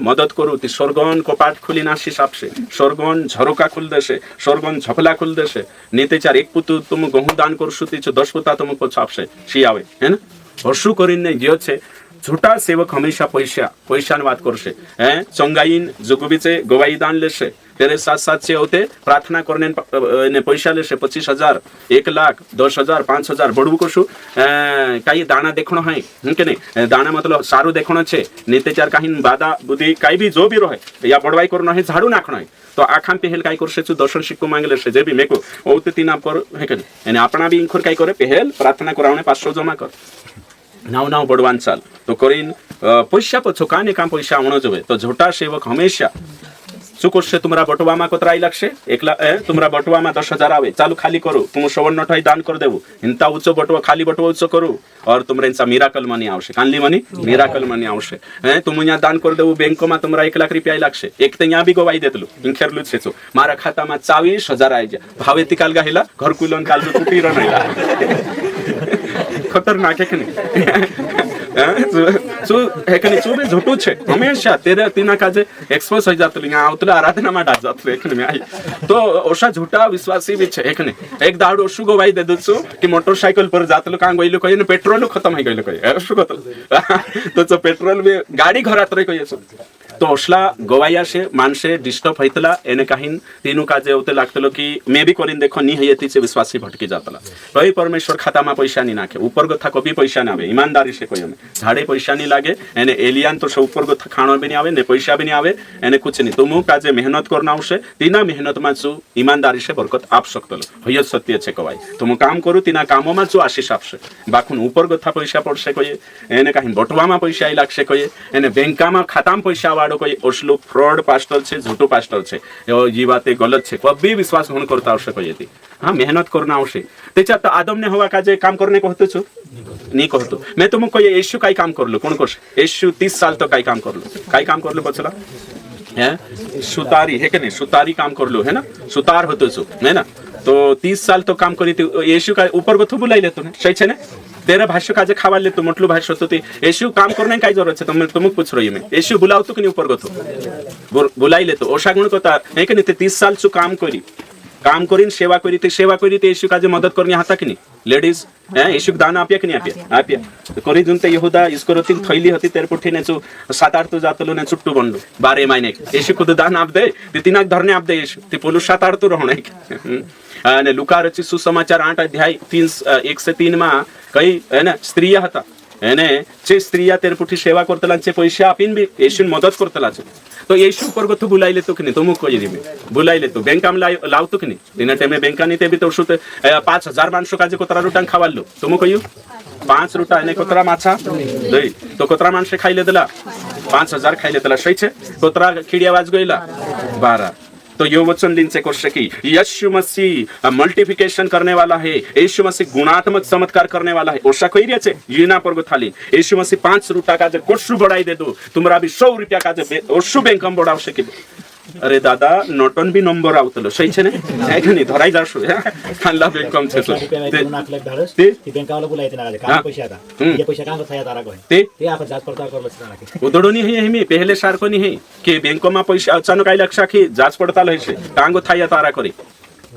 मदद करू ती स्वर्गन कपाट खुली आशीष आपशे स्वर्गन झरोका खुल देशे स्वर्गन झपला खुल देशे नीतेचार एक पुतु तुम गहू दान करशु ती 10 पुता तुमको छापशे शी आवे है ना हर्षु करीने जो छे झूठा सेवक हमेशा पैशान बात करशे चंगाईन जुगुबीचे गवाही दान लेशे तेरे साथ साथ से होते प्रार्थना करने ने पैसा लेशे 25,000 1 लाख 10,000 5,000 बड़ू कशु काही दाना देखणो है के नहीं दाना मतलब सारू देखणो छे नीतेचार काही बाधा बुद्धि काही भी जो भी रहे या बड़वाई करनो है झाड़ू नाखणो है तो आखाम पहल काय करशे छु दर्शन शिक्को मांगले से जे भी मेको ओते तीना पर है के नहीं आपना भी इंखर काय करे पहल प्रार्थना करावणे 500 जमा कर नाव बड़वान चाल तो करीन पैसा पछो काने काम पैसा आवणो जोवे तो झूठा सेवक हमेशा શું કરશે तुम्हारा बटुआमा कोतराई लागशे एकला तुम्हारा बटुआमा 10,000 आवे चालू खाली करू तुम 54 दान कर देवू इंता ऊंचो बटुआ खाली बटुआ ऊंचो करू और तुमरे इंसा मिराकल मनी आवशे कानली मनी मिराकल मनी आवशे तुम यहाँ दान कर देवू बैंक में तुम्हारा 1 लाख रुपया लागशे एक तो यहाँ भी गवाई देतलू इंखेरलू छे छो मारा खाता में 24,000 आई जा भावे ती काल गाहिला घर कुलन काल टूटी रहिला खतरनाक है कि नहीं चूबे झूठू छे हमेशा तेरे तीना काजे एक्सपोज हो जात लिंगा आवतला आराधना में डाल जात एकने में आई तो ओशा झूठा विश्वासी भी छे एकने एक दाड़ो शु गवाई दे दछु कि मोटरसाइकिल पर जातलो कांग गइलो कहिने पेट्रोल खत्म हो गइलो कहि शु कत तो पेट्रोल भी गाड़ी घरात रे कहि तो ओसला गवाया से मानसे डिस्टर्ब होइतला एने काहिन तीनु काजे होते लागतलो कि मे भी करिन देखो नी हयती से विश्वासी भटकी जातला कई परमेश्वर खाता में पैसा नी नाखे ऊपर गथा कभी पैसा ना आवे ईमानदारी से कोई झाड़े पैसा नहीं लागे एने एलियन तो से ऊपर गथा खाणो भी नहीं आवे ने पैसा भी नहीं आवे एने कुछ नहीं तुम काजे मेहनत करना आवशे तीना मेहनत में छु ईमानदारी से बरकत आप सकतलो हय सत्य छे कवाई तुम काम करू तीना कामो में छु आशीष आपशे बाकुन ऊपर गथा पैसा पड़शे कोई एने काहिन बटवा में पैसा आई लागशे कोई एने बैंका में खाता में पैसा वाड़ो कोई ओसलो फ्रॉड पास्टर छे झूठो पास्टर छे ये बातें गलत छे कभी विश्वास होन करता आवश्यक येती हाँ मेहनत करना आवश्यक त्याच्यात तो आदम ने हवा काजे काम करने को होतो छु नहीं कहतो मैं तुमको ये यीशु काय काम करलो कोण करशे यीशु 30 साल तो काय काम करलो बचला है सुतारी है के नहीं सुतारी काम करलो है ना सुतार होतो छु है ना तो 30 साल तो काम करी यीशु काय ऊपर गथो बुलाई लेतो ने सही छे ने तेरा भाष्य काजे खावा ले तो मोटलू भाष्य होतो ते यीशु काम करने काय जरूरत छे तुमको पूछ रही मैं यीशु बुलाव तो कि ऊपर गथो बुलाई ले तो ओशा गुण कोता है कि नहीं 30 साल छु काम करीन सेवा करी ते यीशु काजे मदद करनी हाता कि नहीं लेडीज यीशु दान आप्या कि नहीं आप्या तो करी जुनते यहूदा इसकरोतीन थैली होती तेरे पुठी ने 7-8 तो जातलो ने चुट्टू बंडू 12 महीने यीशु खुद दान आप दे तिनाक धरने आप दे यीशु ते पोलू 7-8 तो रहणे અને લુકા રચિત સુસમાચાર 8 અધ્યાય 1 से 3 માં કઈ હે ને સ્ત્રીયા હતા એને જે સ્ત્રીયા તેર પુઠી સેવા કરતલા છે પૈસા આપીને બી યેશુને મદદ કરતલા છે તો યેશુ ઉપર ગથુ बुलाई लेतो कि नहीं तुम कोई दिमे बुलाई लेतो बैंका में लावतो कि नहीं तिने टेमे बैंका नहीं ते भी तो शुते 5,000 माणसो काजे कोतरा रुटान खावालो तुम कहियो 5 रुटा ने कोतरा माछा दई तो कोतरा माणसे खाई लेदला 5,000 खाई लेदला सही छे कोतरा खिडिया वाज गइला 12 तो यो वचन दिन से करशे कि यीशु मसीह मल्टीप्लिकेशन करने वाला है यीशु मसीह गुणात्मक चमत्कार करने वाला है ओशा कही रहे छे जीना पर गो थाली यीशु मसीह 5 रुपया का जे कोशु बढ़ाई दे दो तुम्हारा भी 100 रुपया का जे ओशु बैंक में बढ़ावशे कि अरे दादा नोटन भी नंबर आवतलो सही छे ने है कि नहीं धराई जाशो खानला बैंक कम छे ते बैंकावाला बोलायते ना काम पैसा आता ये पैसा काम थाया तारा को ते आपण जात पडताळ करलो छे ना उदडोनी है मी पहले सारको नहीं है कि बैंक में पैसा अचानक आई लक्षा की जांच पड़ताल है टांगो थाया तारा करी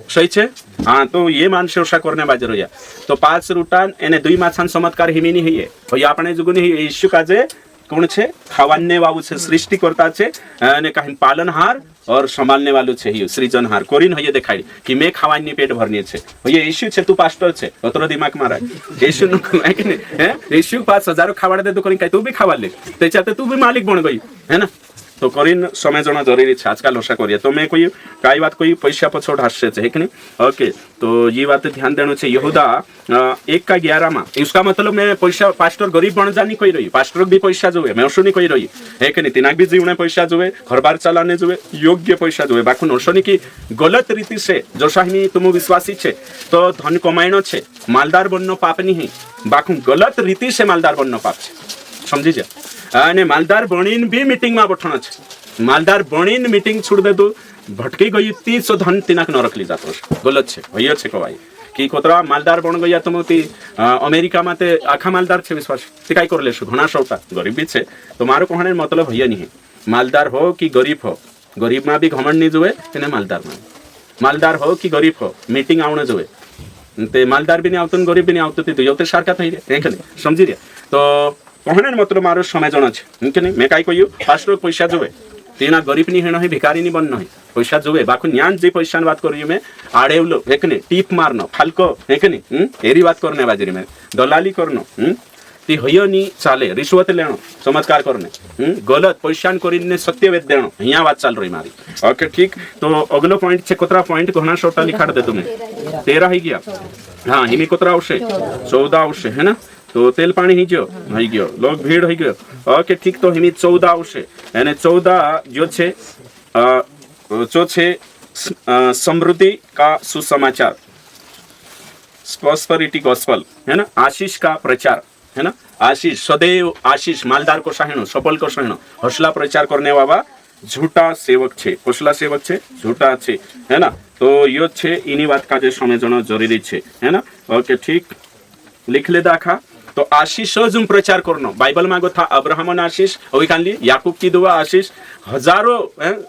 सही छे हाँ तो ये मानसे ओशा करने बाजर होया तो 5 रुटान एने 2 माछान चमत्कार हिमीनी है तो ये आपणे जुगुनी यीशु काजे कोण छे खावाने वाळू छे सृष्टि करता छे અને કાहिन पालनहार और संभालने वालों छे ही सृजनहार कोरिन होये देखाई कि मैं खावानी पेट भरनी छे ये यीशु छे तू पास्टर छे अतरो दिमाग मारा यीशु नु है कि नहीं है यीशु 5,000 खावाडे दे तो कोरिन काय तू भी खावा ले त्याच्यात तू भी मालिक बन गई है ना तो करीन समझना जरूरी है आजकल ओशा करिए तो मैं कोई काई बात कोई पैसा पछोड़ हास्य है कि नहीं ओके तो ये बात ध्यान देना चाहिए यहूदा 1:11 में इसका मतलब मैं पैसा पास्टर गरीब बन जानी कोई रही पास्टर भी पैसा जोए मैं ओशो नहीं कोई रही है कि नहीं तिनाक भी जीवने पैसा जोए घर बार चलाने जोए योग्य पैसा जोए बाकू ओशो नहीं की गलत रीति से जो साहिनी तुम विश्वासी छे तो धन कमाइनो छे मालदार बननो पाप नहीं है बाकू गलत रीति से मालदार बननो पाप छे समझी जा અને માલદાર બણીને બી મીટિંગ માં બેઠણો છે मालदार बणीन मीटिंग छुड़ दे तू भटकी गई 300 धन तिनाक न रखली जातो गलत छे भइयो छे कवाई की कोतरा मालदार बन गया तुम ती अमेरिका में ते आखा मालदार छे विश्वास ते काय करले छु घणा सौता गरीबी छे तो मारो कहने मतलब भइया नहीं मालदार हो कि गरीब हो गरीब में भी घमंड नहीं जुए तेने मालदार हो कि गरीब हो मीटिंग आवणे जुए ते मालदार भी नहीं आवतन गरीब भी नहीं आवत ते दुयो ते सारखा थई रे एक नहीं समझी रे तो कहने मतलब मारो समय जण छे के नहीं मैं काय कहियो पास्टर पैसा जुए तेना गरीब नहीं है भिखारी नहीं बन नहीं पैसा जुए बाकु न्यान जे पैसा बात करियो मैं आड़ेवलो हेकने टीप मारनो फाल्को हेकने एरी बात करने बाजरी में दलाली करनो ती हयो नी चाले रिश्वत लेनो चमत्कार करने गलत पैसा करिने सत्यवेद देनो हिया बात चल रही मारी ओके ठीक तो अगलो पॉइंट छे कोतरा पॉइंट घणा शोटा लिखाड़ दे तुम्हें 13 ही गया हाँ हिमी कोतरा आवशे 14 आवशे है ना तो तेल पानी ही गयो लोग भीड़ ही गयो ओके ठीक तो हिमी 14 आवशे एने 14 जो छे समृद्धि का सुसमाचार प्रॉस्पेरिटी गॉस्पेल है ना आशीष का प्रचार है ना आशीष सदैव आशीष मालदार को साहिणो सफल को साहिणो हौसला प्रचार करने वाला झूठा सेवक छे कोसला सेवक छे झूठा छे है ना तो यो छे इनी बात का जे समझनो जरूरी छे है ना ओके ठीक लिख ले दाखा तो आशीष जो प्रचार करनो बाइबल मांगो था अब्राहम आशीष अभी कान ली याकूब की दुआ आशीष हजारों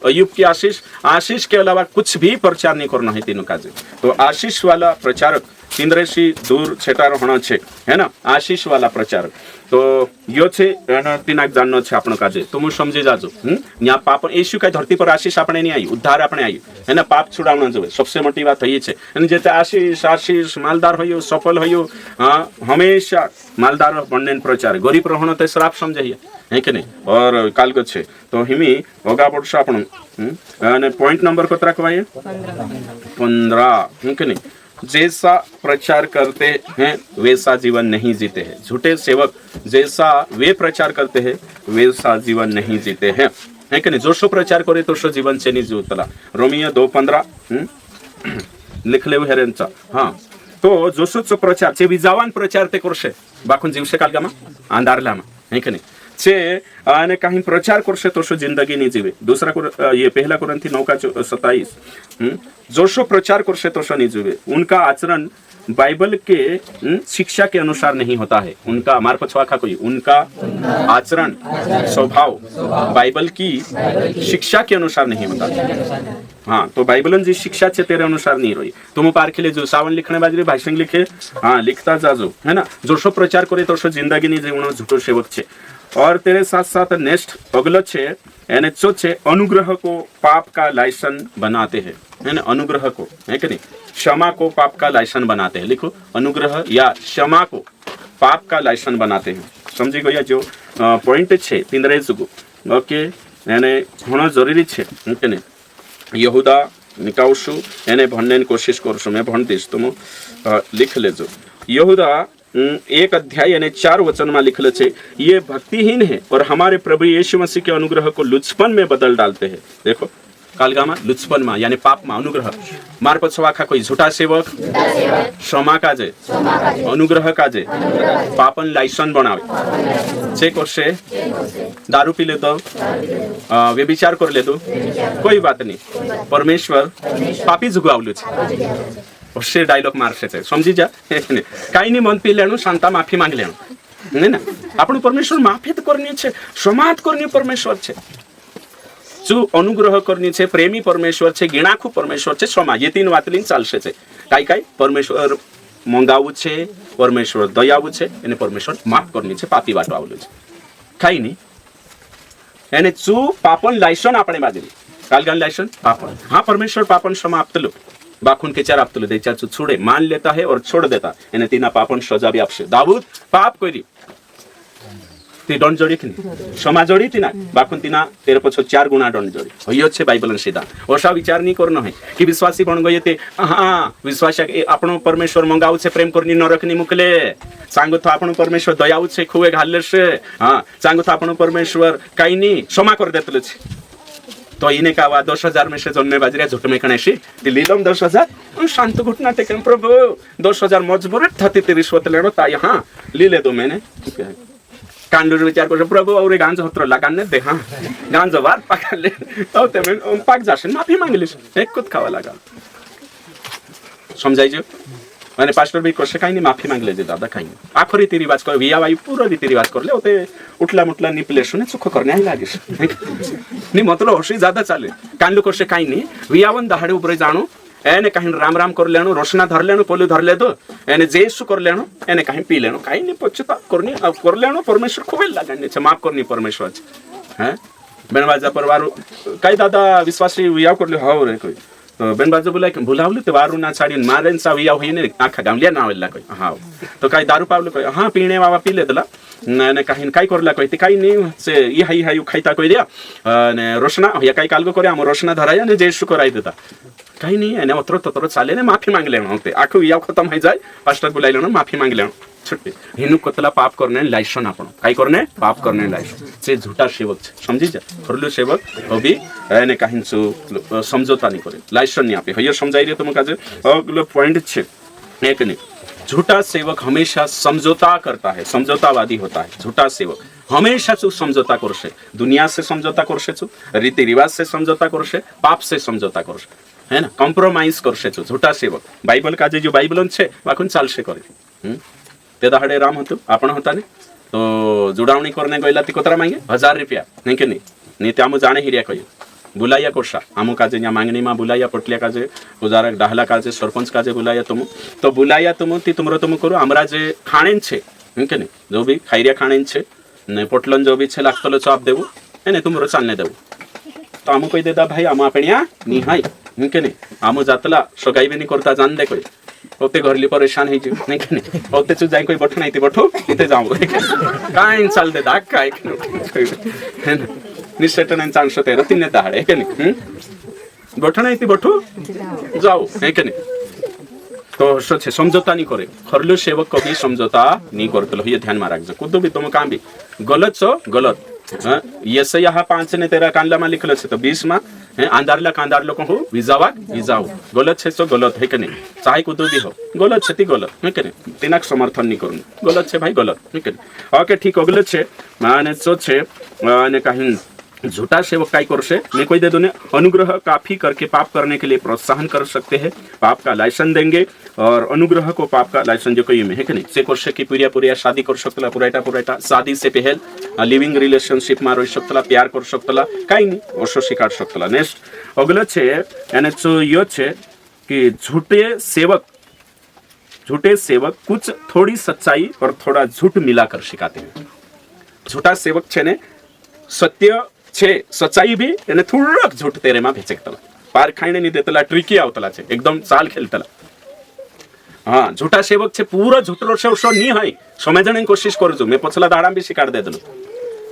अयूब की आशीष के अलावा कुछ भी प्रचार नहीं करना है तीनों काजे तो आशीष वाला प्रचारक तिंद्रेशी दूर छेटार होना छे है ना आशीष वाला प्रचारक तो यो छे तीनाक जाननो छे आपण काजे तुम समझी जाजो न्या पाप येशू का धरती पर आशीष आपणे नहीं आई उद्धार आपणे आई है ना पाप छुड़ावना जोवे सबसे मोटी बात ये छे અને જેતે आशीष मालदार होयो सफल होयो हमेशा मालदार बनने प्रचार गरीब रहनो ते श्राप समझाइए है कि नहीं और काल को छे तो हिमी होगा पड़सा आपण અને पॉइंट नंबर कतरा कवाय 15 है कि नहीं जैसा प्रचार करते हैं वैसा जीवन नहीं जीते हैं झूठे सेवक जैसा वे प्रचार करते हैं वैसा जीवन नहीं जीते हैं है कि नहीं जो सो प्रचार करे तो सो जीवन से नहीं जीवतला रोमियो 2:15 लिख ले हेरेंचा हाँ तो जो सो प्रचार चे विजावान प्रचार ते करशे बाकून जीवशे कालगामा अंधारलामा है कि नहीं छे અને काही प्रचार करशे तो सो जिंदगी नहीं जीवे दूसरा ये पहला कुरिन्थी 9:27 जो सो प्रचार करशे तो सो नहीं जीवे उनका आचरण बाइबल के शिक्षा के अनुसार नहीं होता है उनका मार पछवाखा कोई उनका आचरण स्वभाव बाइबल की शिक्षा के अनुसार नहीं होता हाँ तो बाइबलन जी शिक्षा छे तेरे अनुसार नहीं रही तुम पारखिले जो सावन लिखने बाजरी भाषण लिखे हाँ लिखता जाजो है ना जो सो प्रचार करे तो सो जिंदगी नहीं जीवनो झूठो सेवक छे और तेरे साथ साथ नेक्स्ट अगलो छे एने चो छे अनुग्रह को पाप का लाइसन बनाते हैं है ना अनुग्रह को है कि नहीं क्षमा को पाप का लाइसन बनाते हैं लिखो अनुग्रह या क्षमा को पाप का लाइसन बनाते हैं समझी गया जो पॉइंट छे तिंद्रेजुगु ओके एने घणो जरूरी छे है नहीं यहूदा निकाउशु एने भणने कोशिश करशु मैं भणतीश तुम लिख लेजो यहूदा 1 अध्याय यानी 4 वचन में लिखल छे ये भक्तिहीन है और हमारे प्रभु यीशु मसीह के अनुग्रह को लुचपन में बदल डालते हैं देखो कालगामा लुचपन में यानी पाप में अनुग्रह मार पछवाखा कोई झूठा सेवक क्षमा काजे अनुग्रह काजे पापन लाइसन बनावे छे करशे दारू पी ले तो व्यभिचार कर ले तो कोई बात नहीं परमेश्वर पापी जुगावलु छे उससे डायलॉग मारशे छे समझी जा काई नहीं मन पी लेनु शांता माफी मांग लेनु नहीं ना आपण परमेश्वर माफी तो करनी छे क्षमा करनी परमेश्वर छे जो अनुग्रह करनी छे प्रेमी परमेश्वर छे गिणाखू परमेश्वर छे क्षमा ये 3 वात लईने चालशे छे काई परमेश्वर मंगावू छे परमेश्वर दयावू छे एने परमेश्वर माफ करनी छे पापी वाटो आवलो छे काई नहीं एने जो पापन लाइसन आपणे बाजरी कालगान लाइसन पापन हाँ परमेश्वर पापन क्षमा आपतलो बाखून के चार आपतलो दे चार छोड़े मान लेता है और छोड़ देता एने तीना पापन सजा भी आपसे दाऊद पाप करी ती दंड जोड़ी थी क्षमा जोड़ी थी ना बाखून तीना तेरे पछो 4 गुणा दंड जोड़ी होयो छे बाइबलन सीधा ओसा विचार नहीं करनो है कि विश्वासी बन गए ते हां विश्वास आपनो परमेश्वर मंगाऊ छे प्रेम करनी नरकनी मुकले सांगो तो आपनो परमेश्वर दयाऊ छे खुवे घालले छे हां सांगो तो आपनो परमेश्वर काई नहीं क्षमा कर देतले छे तो इने का वा 10,000 में से जन्मे बाजरिया झुट में कणेशी ती लीलम 10,000 शांत घुटना टेकन प्रभु 10,000 मजबूर थती ते रिश्वत लेनो ता हां ली ले दो मैंने कांडूर विचार कर प्रभु और गांज होत्र लगाने दे हाँ गांज वार पकडले हो ते पाक जाशील माफी मागलीस एक कुत खावा लागा समजायचं मैंने पास्टर भी कसे काही नाही माफी मागले जे दादा काही नाही आखो रीती रिवाज कर विया वाई पूरा रीती रिवाज करले होते उठला मुठला निपले सुने चुक करणे लागेस नहीं मतलब होशी ज्यादा चाले कांडू कसे काही नाही वियावन दहाडे ऊपर जाणो एने कहीं राम राम कर लेनो रोशना धर लेनो पोलू धर ले दो एने जेसु कर लेनो एने कहीं पी लेनो कहीं नहीं पछता करनी कर लेनो परमेश्वर खूब लागने छे माफ करनी परमेश्वर हैं बेनबाजा परवार काही दादा विश्वासी विया करले हो रे कोई बेनबाजा बोला कि भुलावले ते वारू ना छाडी मारेन सा विया होईने आखा गामलिया ना वेला कोई हां तो काही दारू पावले कोई हां पीणे बाबा पी लेदला ने कहीं काही करला कोई ते काही नहीं से ये हाई खाइता कोई दिया ने रोशना या काही कालगो करे हम रोशना धराया ने जेसु कराई देता काही नहीं एने अत्र तत्र चाले ने माफी मांग लेनो होते आखो या खत्म हो जाए पास्टर बुलाई लेनो माफी मांग लेनो छुट्टी हिनु कोतला पाप करने लाइसन आपण काही करने पाप करने लाइसन से झूठा सेवक समझी जा खरलु सेवक अभी एने कहीं सो समझौता नहीं करे लाइसन नहीं आपे हयो समझाई रे तुम काजे अगलो पॉइंट छे एक नहीं झूठा सेवक हमेशा समझौता करता है समझौतावादी होता है झूठा सेवक हमेशा चू समझौता करशे दुनिया से समझौता करशे चू रीति रिवाज से समझौता करशे पाप से समझौता करशे है ना कॉम्प्रोमाइज करशे चू झूठा सेवक बाइबल का जो बाइबल छे वाकुन चालशे करे ते दाहडे राम हतो आपण होता ने तो जुडावणी करने गइला ती कोतरा मांगे 1000 रुपया नहीं के नहीं त्यामु जाणे हिरिया कयो बुलाया कोषा आमु काजे या मांगणी मा बुलाया पटलिया काजे उजारा डाहला काजे सरपंच काजे बुलाया तुम तो बुलाया तुम ती तुमरो तुम करो हमरा जे खाणेन छे नहीं के नहीं जो भी खाइरिया खाणेन छे ने पोटलन जो भी छे लागतलो चाप देबो एने तुमरो चालने देबो तो आमु कई देदा भाई आमु आपणिया निहाय नहीं के नहीं आमु जातला सगाई बेनी करता जान दे कोई होते घरली परेशान है नहीं के नहीं होते चु जाई कोई बठो नहीं ती बठो इथे जाऊ काइन चाल दे दाग काय है ना निश्चयटन चांस ते रतिने दाडे के नहीं बठो नहीं ती बठो जाओ है के नहीं तो सोचे समझौता नहीं करे खरलु सेवक कभी समझौता नहीं करतलो ये ध्यान में रखजो कुदो भी तुम काम भी गलत छो गलत यस यहाँ 5 ने तेरा कांडला में लिखलो छे तो 20 में आंधारला कांदारलो कहू विजावा विजाऊ गलत छे तो गलत है के नहीं चाहे कुदो भी हो गलत छे ती गलत है के नहीं तिनाक समर्थन नहीं करू गलत छे भाई गलत है के नहीं ओके ठीक हो गलत छे माने सो छे माने कहीं झूठा सेवक काय करशे मैं कोई दे दूने अनुग्रह काफी करके पाप करने के लिए प्रोत्साहन कर सकते हैं पाप का लाइसेंस देंगे और अनुग्रह को पाप का लाइसेंस जो कोई में है कि नहीं से करशे की पूरा शादी कर सकतला पुराटा शादी से पहले लिविंग रिलेशनशिप में रही सकतला प्यार कर सकतला काही नहीं ओशो शिकार सकतला नेक्स्ट अगलो छे यानी तो यो छे कि झूठे सेवक कुछ थोड़ी सच्चाई और थोड़ा झूठ मिलाकर सिखाते हैं झूठा सेवक छे ने सत्य छे सच्चाई भी यानी थोड़ा झूठ तेरे में भेचकतला पार खाने नहीं देतला ट्रिकी आवतला छे एकदम चाल खेलतला हाँ झूठा सेवक छे पूरा झूठरो सेवक नहीं है समझने की कोशिश करजो मैं पछला दाड़ा भी शिकार दे दलो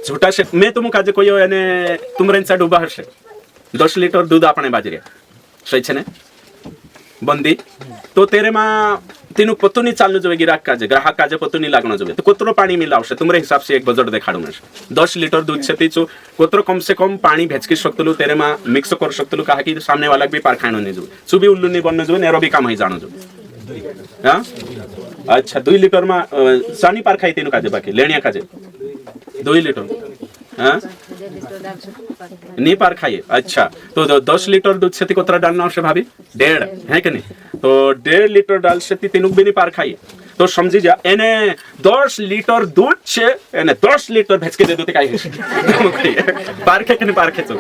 झूठा से मैं तुम काजे कोई यानी तुम रेंचा डूबा हसे 10 लीटर दूध आपने बाजरिया सही छे ने बंदी तो तेरे में तीनों पत्तो नहीं चालू जो ग्राहक काजे पत्तो नहीं लागना जो तो कोतरो पानी मिलावशे तुमरे हिसाब से एक बजट देखाडू ने 10 लीटर दूध से तीचो कोतरो कम से कम पानी भेचकी सकतलु तेरे में मिक्स कर सकतलु कहा कि सामने वाला भी पार खाणो नहीं जो सुबी उल्लू नहीं बनने जो नेरो भी काम ही जानो जो हां अच्छा 2 लीटर में सानी पार खाई तीनों काजे बाकी लेणिया काजे 2 लीटर हाँ नहीं पार खाइए अच्छा तो 10 लीटर दूध से कोतरा डालना आवश्यक भाभी 1.5 है कि नहीं तो 1.5 लीटर डाल से तीनों भी नहीं पार खाइए तो समझी जा एने 10 लीटर दूध से एने 10 लीटर भेज के दे दो पार खे कि नहीं पार खे तो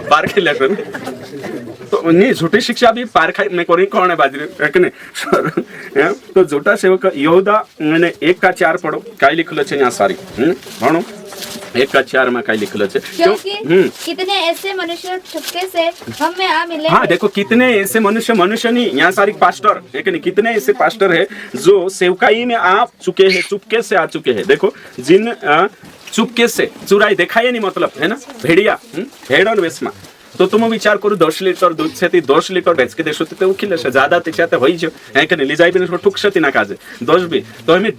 पार खे ले तो नहीं झूठी शिक्षा भी पार खाई में कोरी कौन है बाजरी है कि नहीं तो झूठा सेवक यहूदा मैंने 1:4 पढ़ो काय लिखलो छे यहाँ सारी भणो 1:4 में काय लिखलो छे क्योंकि कितने ऐसे मनुष्य चुपके से हम में आ मिले हाँ देखो कितने ऐसे मनुष्य नहीं यहाँ सारी पास्टर है कि नहीं कितने ऐसे पास्टर है जो सेवकाई में आ चुके हैं चुपके से आ चुके हैं देखो जिन चुपके से चुराई दिखाई नहीं मतलब है ना भेड़िया भेड़ और वेश में तो तुम विचार करू 10 लिटर दूध से ती 10 लिटर भेच के देशो ते उखिले से ज्यादा त्याच्यात होईजो हे कने ली जाई बिन ठुकशती ना काजे 10 बी तो हमें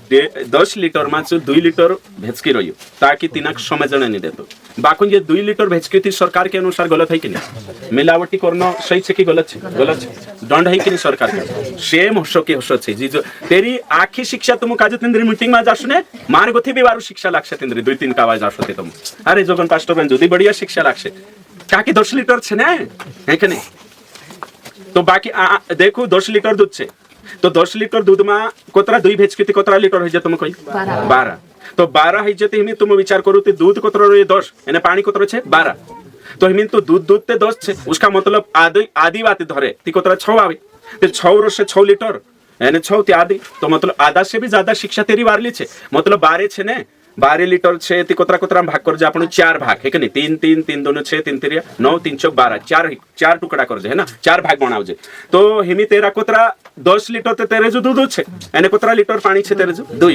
10 लिटर माचु 2 लिटर भेच के रहियो ताकि तिनाक समझने नहीं देतो बाकुन ये 2 लिटर भेच के ती सरकार के अनुसार गलत है कि नहीं मिलावटी करना सही है कि गलत है गलत है दंड है कि नहीं सरकार का सेम हसो के हसो छे जी जो तेरी आखी शिक्षा तुम काजे तिंद्री मीटिंग में जासुने मार गोथी भी बारू शिक्षा लागसे तिंद्री 2-3 का आवाज आसते तुम अरे जोगन पास्टर बन जुदी बढ़िया शिक्षा लागसे काकी 10 लिटर छे ना है कि नहीं तो बाकी देखो 10 लिटर दूध छे तो 10 लिटर दूध में कोतरा 2 भेज के कोतरा लिटर हो जाए तुम कोई 12 तो 12 है जते हिमी तुम विचार करू ते दूध कोतरा रे 10 यानी पानी कोतरा छे 12 तो हिमी तो दूध ते 10 छे उसका मतलब आधी बात धरे ती कोतरा 6 आवे ते 6 रो से 6 लिटर यानी 6 ते आधी तो मतलब आधा से भी ज्यादा शिक्षा तेरी वारली छे मतलब 12 छे ने 12 लिटर छे ती कोतरा कोतरा भाग कर जे आपण 4 भाग है कि नहीं 3 3 3 2 6 3 3 9 3 4 12 चार टुकड़ा कर जे है ना 4 भाग बनावजे तो हिमी तेरा कोतरा 10 लिटर ते तेरे जो दूध छे यानी कोतरा लिटर पानी छे तेरे जो 2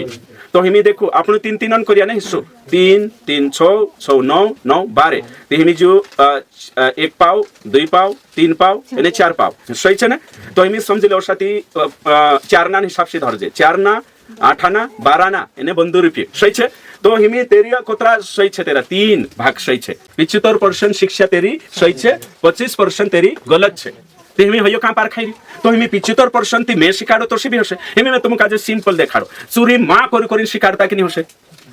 तो हिमी देखो आपण 3 3 अन करिया ने हिस्सो 3 3 6 6 9 9 12 ते हिमी जो 1 पाव 2 पाव 3 पाव यानी 4 पाव सही छे ना तो हिमी समझ लो साथी 4 ना हिसाब से धरजे 4 ना 8 ना 12 ना यानी 2 रुपये सही छे तो हिमी तेरी कोतरा सही छे तेरा 3 भाग सही छे 75% शिक्षा तेरी सही छे 25% तेरी गलत छे ते हिमी हयो कहां पार खाई तो हिमी 75% ती मैं शिकाड़ो तो सी भी होसे हिमी मैं तुमका जे सिंपल देखाड़ो चोरी मां करी शिकारता कि नहीं होसे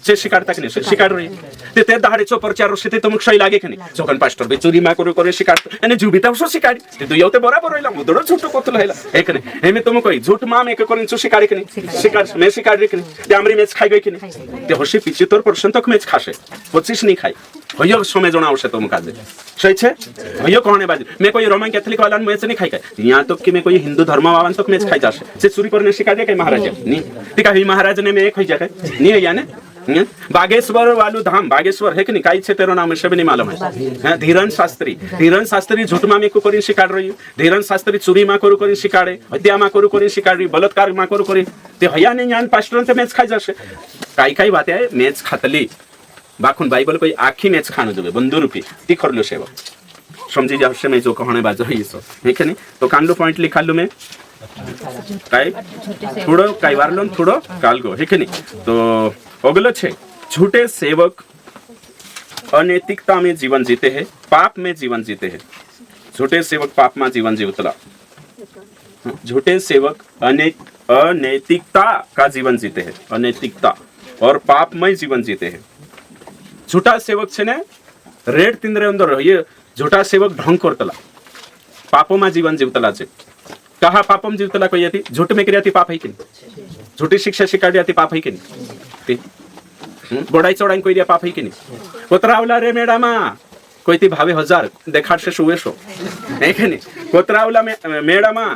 से शिकारता कि नहीं शिकार रही ते दहाड़े चो प्रचार से ते तुमक सही लागे कि नहीं जोगन पास्टर बे चोरी मां करी शिकारता यानी जुबिता सो शिकारी ते दुयो ते बराबर होइला मुदड़ो छोटो कोतला हैला एक ने हिमी तुम कोई झूठ मां में करिन चो शिकारी कि नहीं शिकार मैं शिकारी कि नहीं ते हमरी मैच खाई गई कि नहीं ते होसी 75% तक मैच खासे 25 नहीं खाई हयो समय जणा आवश्यक तुम काजे सही छे हयो कहने बाज मैं कोई रोमन कैथोलिक वाला मैच नहीं खाई के यहां तक कि मैं कोई हिंदू धर्म वाला तक मैच खाई जासे से चोरी करने शिकार के महाराज नहीं तिका ही महाराज ने मैं एक होई जाके नहीं है यानी बागेश्वर वालू धाम बागेश्वर है कि नहीं काई छे तेरो नाम से भी नहीं मालूम है धीरन शास्त्री झूठ मां को करी शिकार रही धीरन शास्त्री चोरी मां करी शिकाड़े हत्या मां करी शिकारी बलात्कार मां करी ते हया ने ज्ञान पास्टर ते मैच खाई जासे काई बात है मैच खातली बाखुन बाइबल कोई आखी मैच खानो देबे 2 रुपये ती करलो सेवा समझी जा से मैं जो कहने बाजो है सो है कि नहीं तो कानलो पॉइंट लिखालू मैं काई थोड़ो काई वारलोन थोड़ो कालगो है कि नहीं तो अगलो छे झूठे सेवक अनैतिकता में जीवन जीते हैं पाप में जीवन जीते हैं झूठे सेवक पाप में जीवन जीवतला झूठे सेवक अनैतिकता का जीवन जीते हैं अनैतिकता और पापमय जीवन जीते हैं झूठा सेवक छे ने रेड तिंद्रे अंदर ये झूठा सेवक ढंग करतला पापो में जीवन जीवतला छे कहा पापम जीवतला कोई थी झूठ में क्रिया थी पाप है कि नहीं झूठी शिक्षा शिकाड़ी थी पाप है कि नहीं बड़ाई चौड़ाई कोई दिया पाप है कि नहीं कोतरावला रे मेडामा कोई थी भावे 1000 देखाड़ से 100 है कि नहीं कोतरावला मेडामा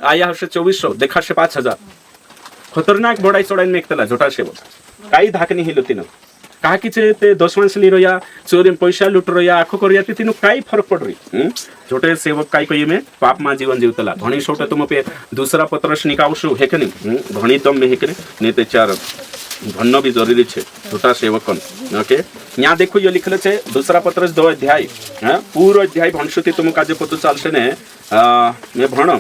आया से 2400 देखाड़ से 5000 खतरनाक बड़ाई चौड़ाई में एकतला झूठा सेवक काई धाकनी हिलती न कहा कि ते 10 मानसली रोया चोरी में पैसा लुट रोया आखो करिया तीनु काई फरक पड़ रही झूठे सेवक काई कोई में पाप में जीवन जीवतला घणी छोटे तुम पे दूसरा पत्रस निकावशु है कि नहीं घणी दम में है कि नहीं ते चार भन्न भी जरूरी छे झूठा सेवकन ओके यहाँ देखो ये लिखले छे दूसरा पत्रस 2 अध्याय पूरा अध्याय भणसुती तुम काजे पतो चालसे ने मैं भण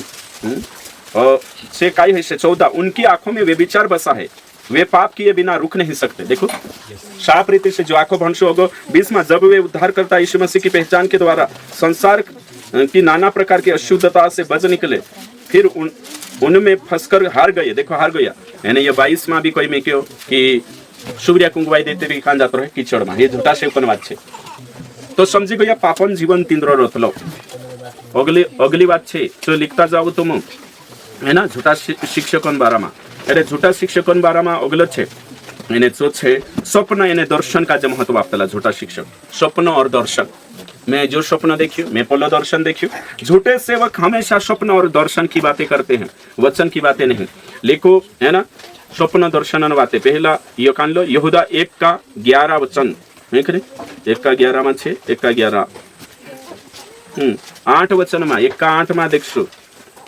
से काई है से 14 उनकी आंखों में व्यभिचार बसा है वे पाप किए बिना रुक नहीं सकते देखो साफ रीति से जो आंखों भंशो होगो 20 में जब वे उद्धार करता यीशु मसीह की पहचान के द्वारा संसार की नाना प्रकार की अशुद्धता से बच निकले फिर उनमें फंसकर हार गए देखो हार गया यानी ये 22 में भी कोई में क्यों कि सूर्य कुंगवाई देते भी कान जातो है कीचड़ में ये झूठा सेवकन बात छे तो समझी गया पापन जीवन तीन्द्र रतलो अगली बात छे तो लिखता जाओ तुम है ना झूठा शिक्षकन बारा में अरे झूठा शिक्षकन बारा में अगलो छे એને जो छे स्वप्न यानी दर्शन का जो महत्व आपतला झूठा शिक्षक स्वप्न और दर्शन मैं जो स्वप्न देखियो मैं पहला दर्शन देखियो झूठे सेवक हमेशा स्वप्न और दर्शन की बातें करते हैं वचन की बातें नहीं लिखो है ना स्वप्न दर्शन बातें पहला यो कान लो यहूदा 1:11 वचन है कि 1:11 में छे 1:11 8 वचन में 1:8 में देखो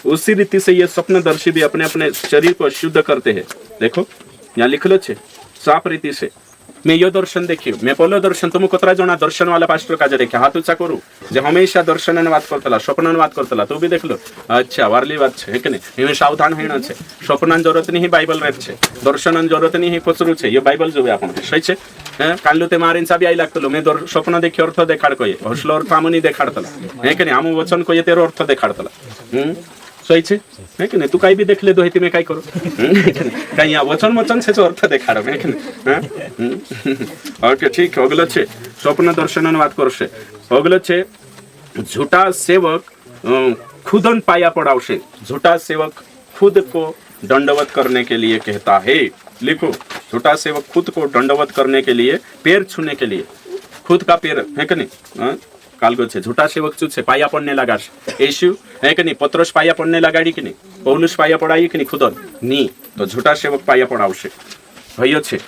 उसी रीति से ये स्वप्नदर्शी भी अपने अपने शरीर को शुद्ध करते हैं देखो यहाँ लिख लो छे साफ रीति से मैं यो दर्शन देखियो मैं पहलो दर्शन तुम कतरा जना दर्शन वाला पास्टर का देखे हाथ ऊंचा करू जे हमेशा दर्शन बात करतला स्वप्न बात करतला तू भी देख लो अच्छा वारली बात है कि नहीं इमे सावधान होना है स्वप्न जरूरत नहीं बाइबल रे छे दर्शन जरूरत नहीं पचरू छे ये बाइबल जो आपन सही छे हैं कालू ते मारिन सा भी आई लागतलो मैं स्वप्न देखि अर्थ देखाड़ कोई हसलो अर्थ आमुनी देखाड़तला है कि नहीं आमु वचन को ये तेरो अर्थ देखाड़तला सही छे है कि नहीं तू काई भी देख ले दो हेती में काई करो काई या वचन से जो अर्थ देखाड़ो है कि नहीं ओके ठीक अगलो छे स्वप्न दर्शन बात करशे अगलो छे झूठा सेवक खुदन पाया पड़ावशे झूठा सेवक खुद को दंडवत करने के लिए कहता है लिखो झूठा सेवक खुद को दंडवत करने के लिए पैर छूने के लिए खुद का पैर है कि नहीं कालगो छे झूठा सेवक चू छे पाया पड़ने लगा यीशु है कि नहीं पत्रोस पाया पड़ने लगाड़ी कि नहीं पौलुस पाया पड़ाई कि नहीं खुदन नी तो झूठा सेवक पाया पड़ावशे भइयो छे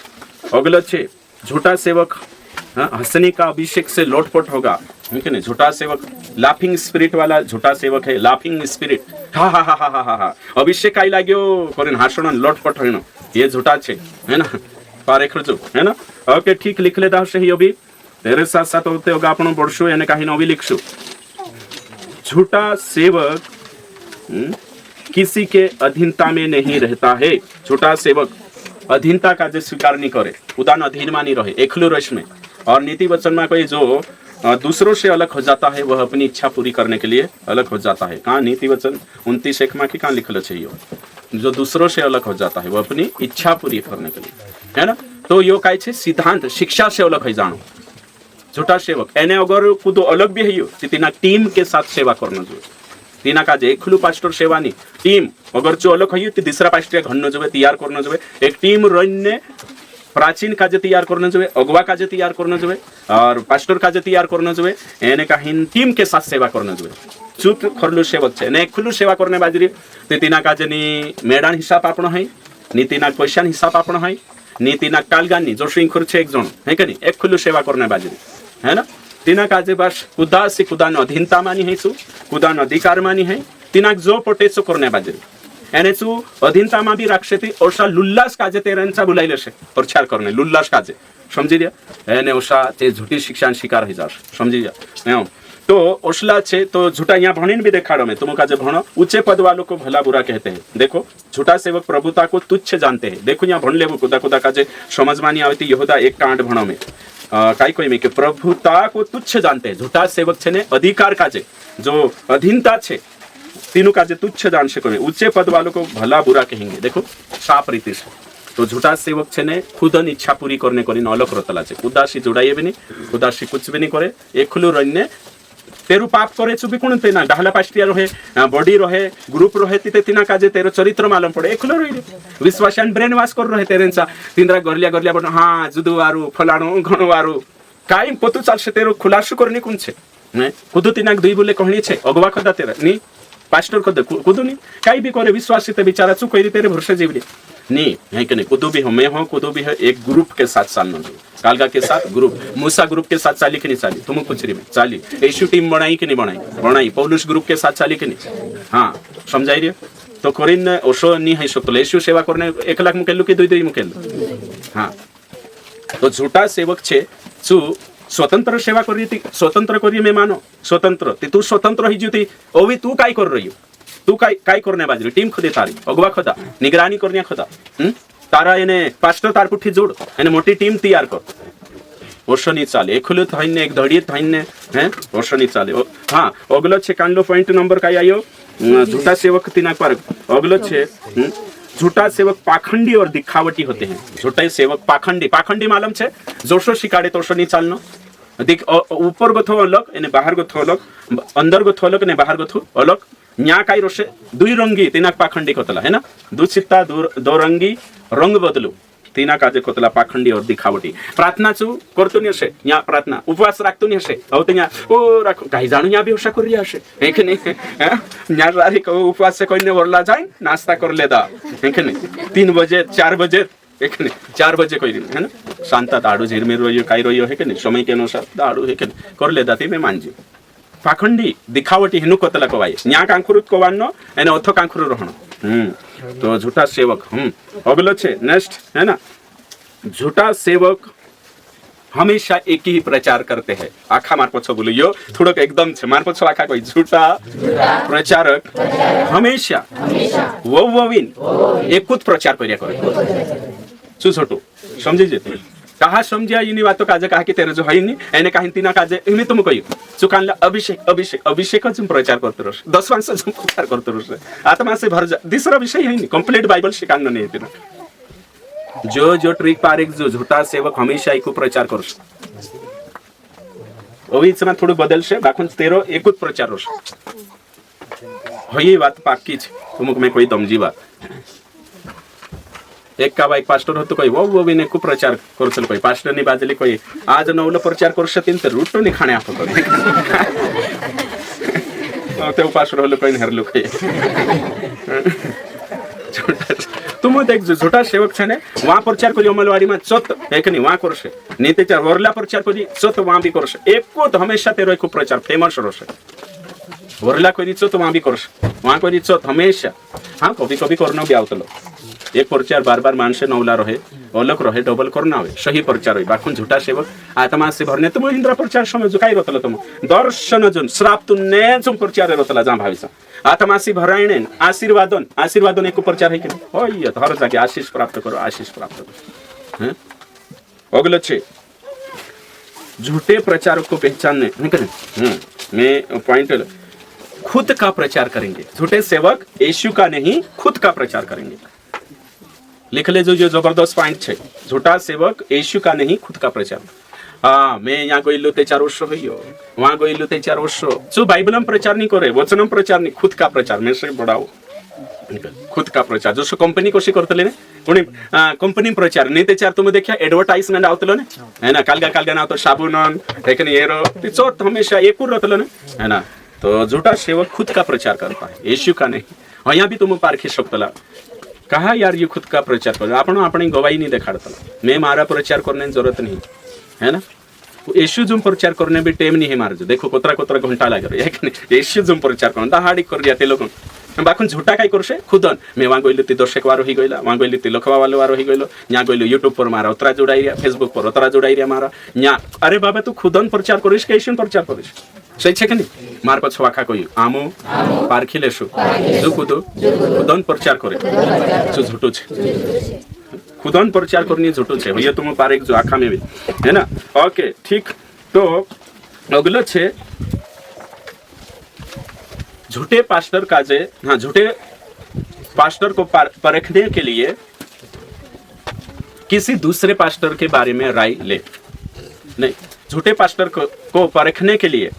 अगलो छे झूठा सेवक हंसने का अभिषेक से लोटपोट होगा है कि नहीं झूठा सेवक लाफिंग स्पिरिट वाला झूठा सेवक है लाफिंग स्पिरिट हा हा हा हा हा हा अभिषेक आई लाग्यो करेन हासण लोटपोट होइनो ये झूठा छे है ना पारे खर्चो है ना ओके ठीक लिख लेता सही अभी तेरे साथ साथ होते होगा आपण पढ़शु यानी कहीं नवी लिखशु झूठा सेवक किसी के अधीनता में नहीं रहता है झूठा सेवक अधीनता का जो स्वीकार नहीं करे उदान अधीन मानी रहे एकलू रश में और नीति वचन में कोई जो दूसरों से अलग हो जाता है वह अपनी इच्छा पूरी करने के लिए अलग हो जाता है कहाँ नीति वचन 29 एक की कहाँ लिखल चाहिए जो दूसरों से अलग हो जाता है वह अपनी इच्छा पूरी करने के लिए है ना तो यो काय छे सिद्धांत शिक्षा से अलग है जानो झूठा सेवक एने अगर खुद अलग भी है तीना टीम के साथ सेवा करना जो तीना का एकलू पास्टर सेवा नहीं टीम अगर जो अलग है तो दूसरा पास्टर घन जो तैयार करना जो एक टीम रही प्राचीन काज तैयार करना जो अगवा काज तैयार करना जो और पास्टर काज तैयार करना जो एने का टीम के साथ सेवा करना जो चुप खरलू सेवक छे ने खुल्लू सेवा करने बाजरी तीना काज नी मेडान हिसाब आपण है नी तीना पैसा हिसाब आपण है नी तीना कालगानी जो श्रृंखुर छे एक जन है कि नहीं एक खुल्लू सेवा करने बाजरी है ना तीना काजे बस कुदा से कुदान अधीनता मानी है सु कुदान अधिकार मानी है तीना जो पटे सो करने बाजरी एने सु अधीनता मा भी राखशे ती ओसा लुल्लास काजे तेरंचा बुलाई लेशे प्रचार करने लुल्लास काजे समझी दिया एने ओसा ते झूठी शिक्षा शिकार हो जाश समझी दिया तो ओसला छे तो झूठा यहाँ भणीन भी देखाड़ो में तुम काजे भणो ऊंचे पद वालों को भला बुरा कहते हैं देखो झूठा सेवक प्रभुता को तुच्छ जानते हैं देखो यहाँ भण लेवो कुदा कुदा काजे समझ मानी आवती यहूदा 1 का 8 भणो में काई कोई में कि प्रभुता को तुच्छ जानते हैं झूठा सेवक छे ने अधिकार काजे जो अधीनता छे तीनों काजे तुच्छ जान से कोई ऊंचे पद वालों को भला बुरा कहेंगे देखो साफ रीति से तो झूठा सेवक छे ने खुदन इच्छा पूरी करने को अलग रतला छे उदासी जुड़ाइए भी नहीं उदासी कुछ भी नहीं करे एकलू रही तेरु पाप करे चुपी कोण तेना डाहला पास्टिया रहे बॉडी रहे ग्रुप रहे तिते तिना काजे तेरो चरित्र मालूम पड़े एकलो रही विश्वासन ब्रेन वॉश कर रहे तेरेंसा तिंद्रा गरलिया गरलिया बन हां जुदुवारु फलाणो घणवारु काई पतु चालसे तेरो खुलासु करने कोन छे ने कुदु तिना दुई बोले कहणी छे अगवा खदा तेरा नी पास्टर खदा कुदु नी काई भी करे विश्वासित बेचारा चु कइरी तेरे भरोसे जीवली नी है कि नहीं कुदु भी हो मैं हो कुदु भी है एक ग्रुप के साथ चलना कालगा के साथ ग्रुप मूसा ग्रुप के साथ चाली कि नहीं चाली तुम कुछ में चाली यीशु टीम बनाई कि नहीं बनाई पौलुस ग्रुप के साथ चाली कि नहीं हाँ समझाई रही तो कोरिन ओशो नहीं है सकते यीशु सेवा करने 1 लाख मुकेलू कि 2 मुकेलू हाँ तो झूठा सेवक छे चु स्वतंत्र सेवा करी थी स्वतंत्र करी मैं मानो स्वतंत्र तू स्वतंत्र ही जुती ओवी तू काय कर रही हो तू काय करने बाजरी टीम खुदे तारी अगवा खदा निगरानी करने खदा तारा एने पास्टर तार पुठी जोड़ एने मोटी टीम तैयार कर वर्षनी चाले एखुलु थैने एक धड़िए थैने हैं वर्षनी चाले हाँ अगलो छे कांडलो पॉइंट नंबर काय आयो झूठा सेवक तीना पर अगलो छे झूठा सेवक पाखंडी और दिखावटी होते हैं झूठे सेवक पाखंडी मालूम छे जोशो शिकाड़े तोशो नहीं चालनो दिख ऊपर गथो अलग एने बाहर गथो अलग अंदर गथो अलग ने बाहर गथो अलग न्या काई रोशे दुई रंगी तीना पाखंडी कोतला है ना दुचित्ता दो रंगी रंग बदलू तीना काजे कोतला पाखंडी और दिखावटी प्रार्थना चु करतो नि हशे न्या प्रार्थना उपवास राखतो नि हशे औ ते न्या ओ राखो काही जाणू न्या भी होशा करी हशे है कि नहीं न्या रारी को उपवास से कोई ने वरला जाए नाश्ता कर लेदा है कि नहीं 3 बजे 4 बजे एक नहीं 4 बजे कोई दिन है ना शांता दाड़ू झिरमिर रोयो काई रोयो है कि नहीं समय के अनुसार दाड़ू है कि नहीं कर लेदा ते मैं मानजी पाखंडी दिखावटी हिनु कोतला कोवाई न्या कांखुरुत कोवानो एने अथो कांखुरु रहणो तो झूठा सेवक अगलो छे नेक्स्ट है ना झूठा सेवक हमेशा एक ही प्रचार करते हैं आखा मार पछो बोलो यो थोड़क एकदम छे मार पछो आखा कोई झूठा प्रचारक हमेशा वोविन एकूत प्रचार करिया करे छु छोटू समझी जे कहा समझिया इनी बातो काजे कहा कि तेरे जो है नी एने कहा तीना काजे इनी तुम कहियो चुकानला अभिषेक अभिषेक अभिषेक जो प्रचार करते रस 10 वर्ष जो प्रचार करते रस आत्मा से भर जा दूसरा विषय है नी कंप्लीट बाइबल शिकान नहीं है जो जो ट्रिक पारिक जो झूठा सेवक हमेशा एक प्रचार करो ओवीच में थोड़ी बदल से बाकुन तेरो एकूत प्रचार रोश होई बात पाक्की छे तुमक में कोई दमजी बात एक का एक पास्टर होतो कोई वो भी ने को प्रचार करसल कोई पास्टर ने बाजली कोई आज नवलो प्रचार करशतीन तर रुटो नि खाणे आपो कोई ते पास्टर होलो कोई हरलो कोई तुम देख झूठा सेवक छे ने वहां प्रचार करी अमलवाड़ी में चोत एक नहीं वहां करशे नीते चार वरला प्रचार करी चोत वहां भी करशे एको तो हमेशा तेरो एक प्रचार फेमस रोशे वरला कोई चोत वहां भी करशे वहां कोई चोत हमेशा हां कभी कभी करनो भी आवतलो एक प्रचार बार बार मानसे नवला रहे अलग रहे डबल करना हो सही प्रचार हो बाकुन झूठा सेवक आत्मा से भरने तुम इंद्र प्रचार समय जो काय रतल तुम दर्शन जुन श्राप तुने जुम प्रचार रतला जा भाविसा आत्मा से भरायणे आशीर्वादन आशीर्वादन एक प्रचार है कि होय हर जाके आशीष प्राप्त करो हैं अगला छे झूठे प्रचारक को पहचानने नहीं करें मैं पॉइंट खुद का प्रचार करेंगे झूठे सेवक यीशु का नहीं खुद का प्रचार करेंगे लिख ले जो जबरदस्त पॉइंट है झूठा सेवक यीशु का नहीं खुद का प्रचार हाँ मैं यहाँ गइलो ते 4 वर्ष होइयो वहाँ गइलो ते 4 वर्ष जो बाइबल में प्रचार नहीं करे वचनम प्रचार नहीं खुद का प्रचार में से बढ़ाओ खुद का प्रचार जो कंपनी कोशी करते लेने कोणी कंपनी प्रचार नहीं ते 4 तुम देखिया एडवर्टाइजमेंट आवतलो ने है ना कालगा ना तो साबुन लेकिन येरो चोत हमेशा एक रहतलो ने है ना तो झूठा सेवक खुद का प्रचार करता है यीशु का नहीं और यहाँ भी तुम पारखी सकतला कहा यार ये खुद का प्रचार कर आपण अपनी गवाही नहीं दिखाड़ता मैं मारा प्रचार करने की जरूरत नहीं है ना यीशु जुम प्रचार करने भी टाइम नहीं है मार जो देखो कोतरा कोतरा घंटा लगे यीशु जुम प्रचार करता हाड़ी कर दिया ते लोग बाकुन झूठा काय करसे खुदन मैं वहां गइलो ती दर्शक वारो ही गइला वहां गइलो ती लखवा वालो वारो ही गइलो न्या गइलो यूट्यूब पर मारा उतरा जोड़ाई रिया फेसबुक पर उतरा जोड़ाई रिया मारा न्या अरे बाबा तू खुदन प्रचार करिस के यीशु प्रचार करिस सही छे कि मार पर छवाखा कोई आमो पारखिलेसु जो खुदन प्रचार करे जो झूठो छे खुदन प्रचार करनी झूठो छे ये तुम पारे जो आखा में भी है ना ओके ठीक तो अगला छे झूठे पास्टर काजे हाँ झूठे पास्टर को परखने के लिए किसी दूसरे पास्टर के बारे में राय ले नहीं झूठे पास्टर को परखने के लिए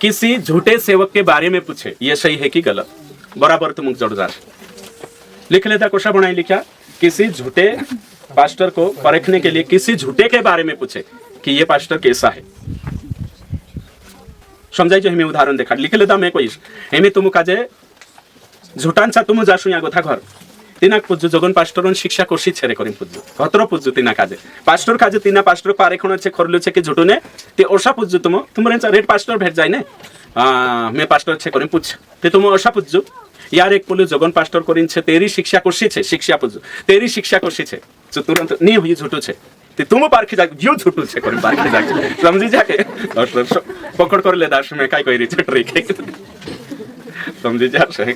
किसी झूठे सेवक के बारे में पूछे ये सही है कि गलत बराबर तुम जोड़दार लिख लेता कोशा बनाई लिखा किसी झूठे पास्टर को परखने के लिए किसी झूठे के बारे में पूछे कि ये पास्टर कैसा है समझाई जो हमें उदाहरण देखा लिख लेता मैं कोई हमें तुम काजे झूठांचा तुम जासु या गोथा घर तीना पूजू जगन पास्टर शिक्षा कोशी छेरे करिम पूजू हतरो पूजू तीना काजे पास्टर काजे तीना पास्टर पारे खण छे खरलु छे कि झूठो ने ते ओसा पूजू तुम तुमरे रेड पास्टर भेट जाय ने मैं पास्टर छे करिम पूछ ते तुम ओसा पूजू यार एक पोले जगन पास्टर करिन छे तेरी शिक्षा कोशी छे शिक्षा पूजू तेरी शिक्षा कोशी छे जो तुरंत नहीं हुई झूठो छे ते तुम पारखी जा यो झूठो छे करिम पारखी जा समझी जाके पकड़ कर ले दास में काय कहि री छे ट्रिक समझी जा सही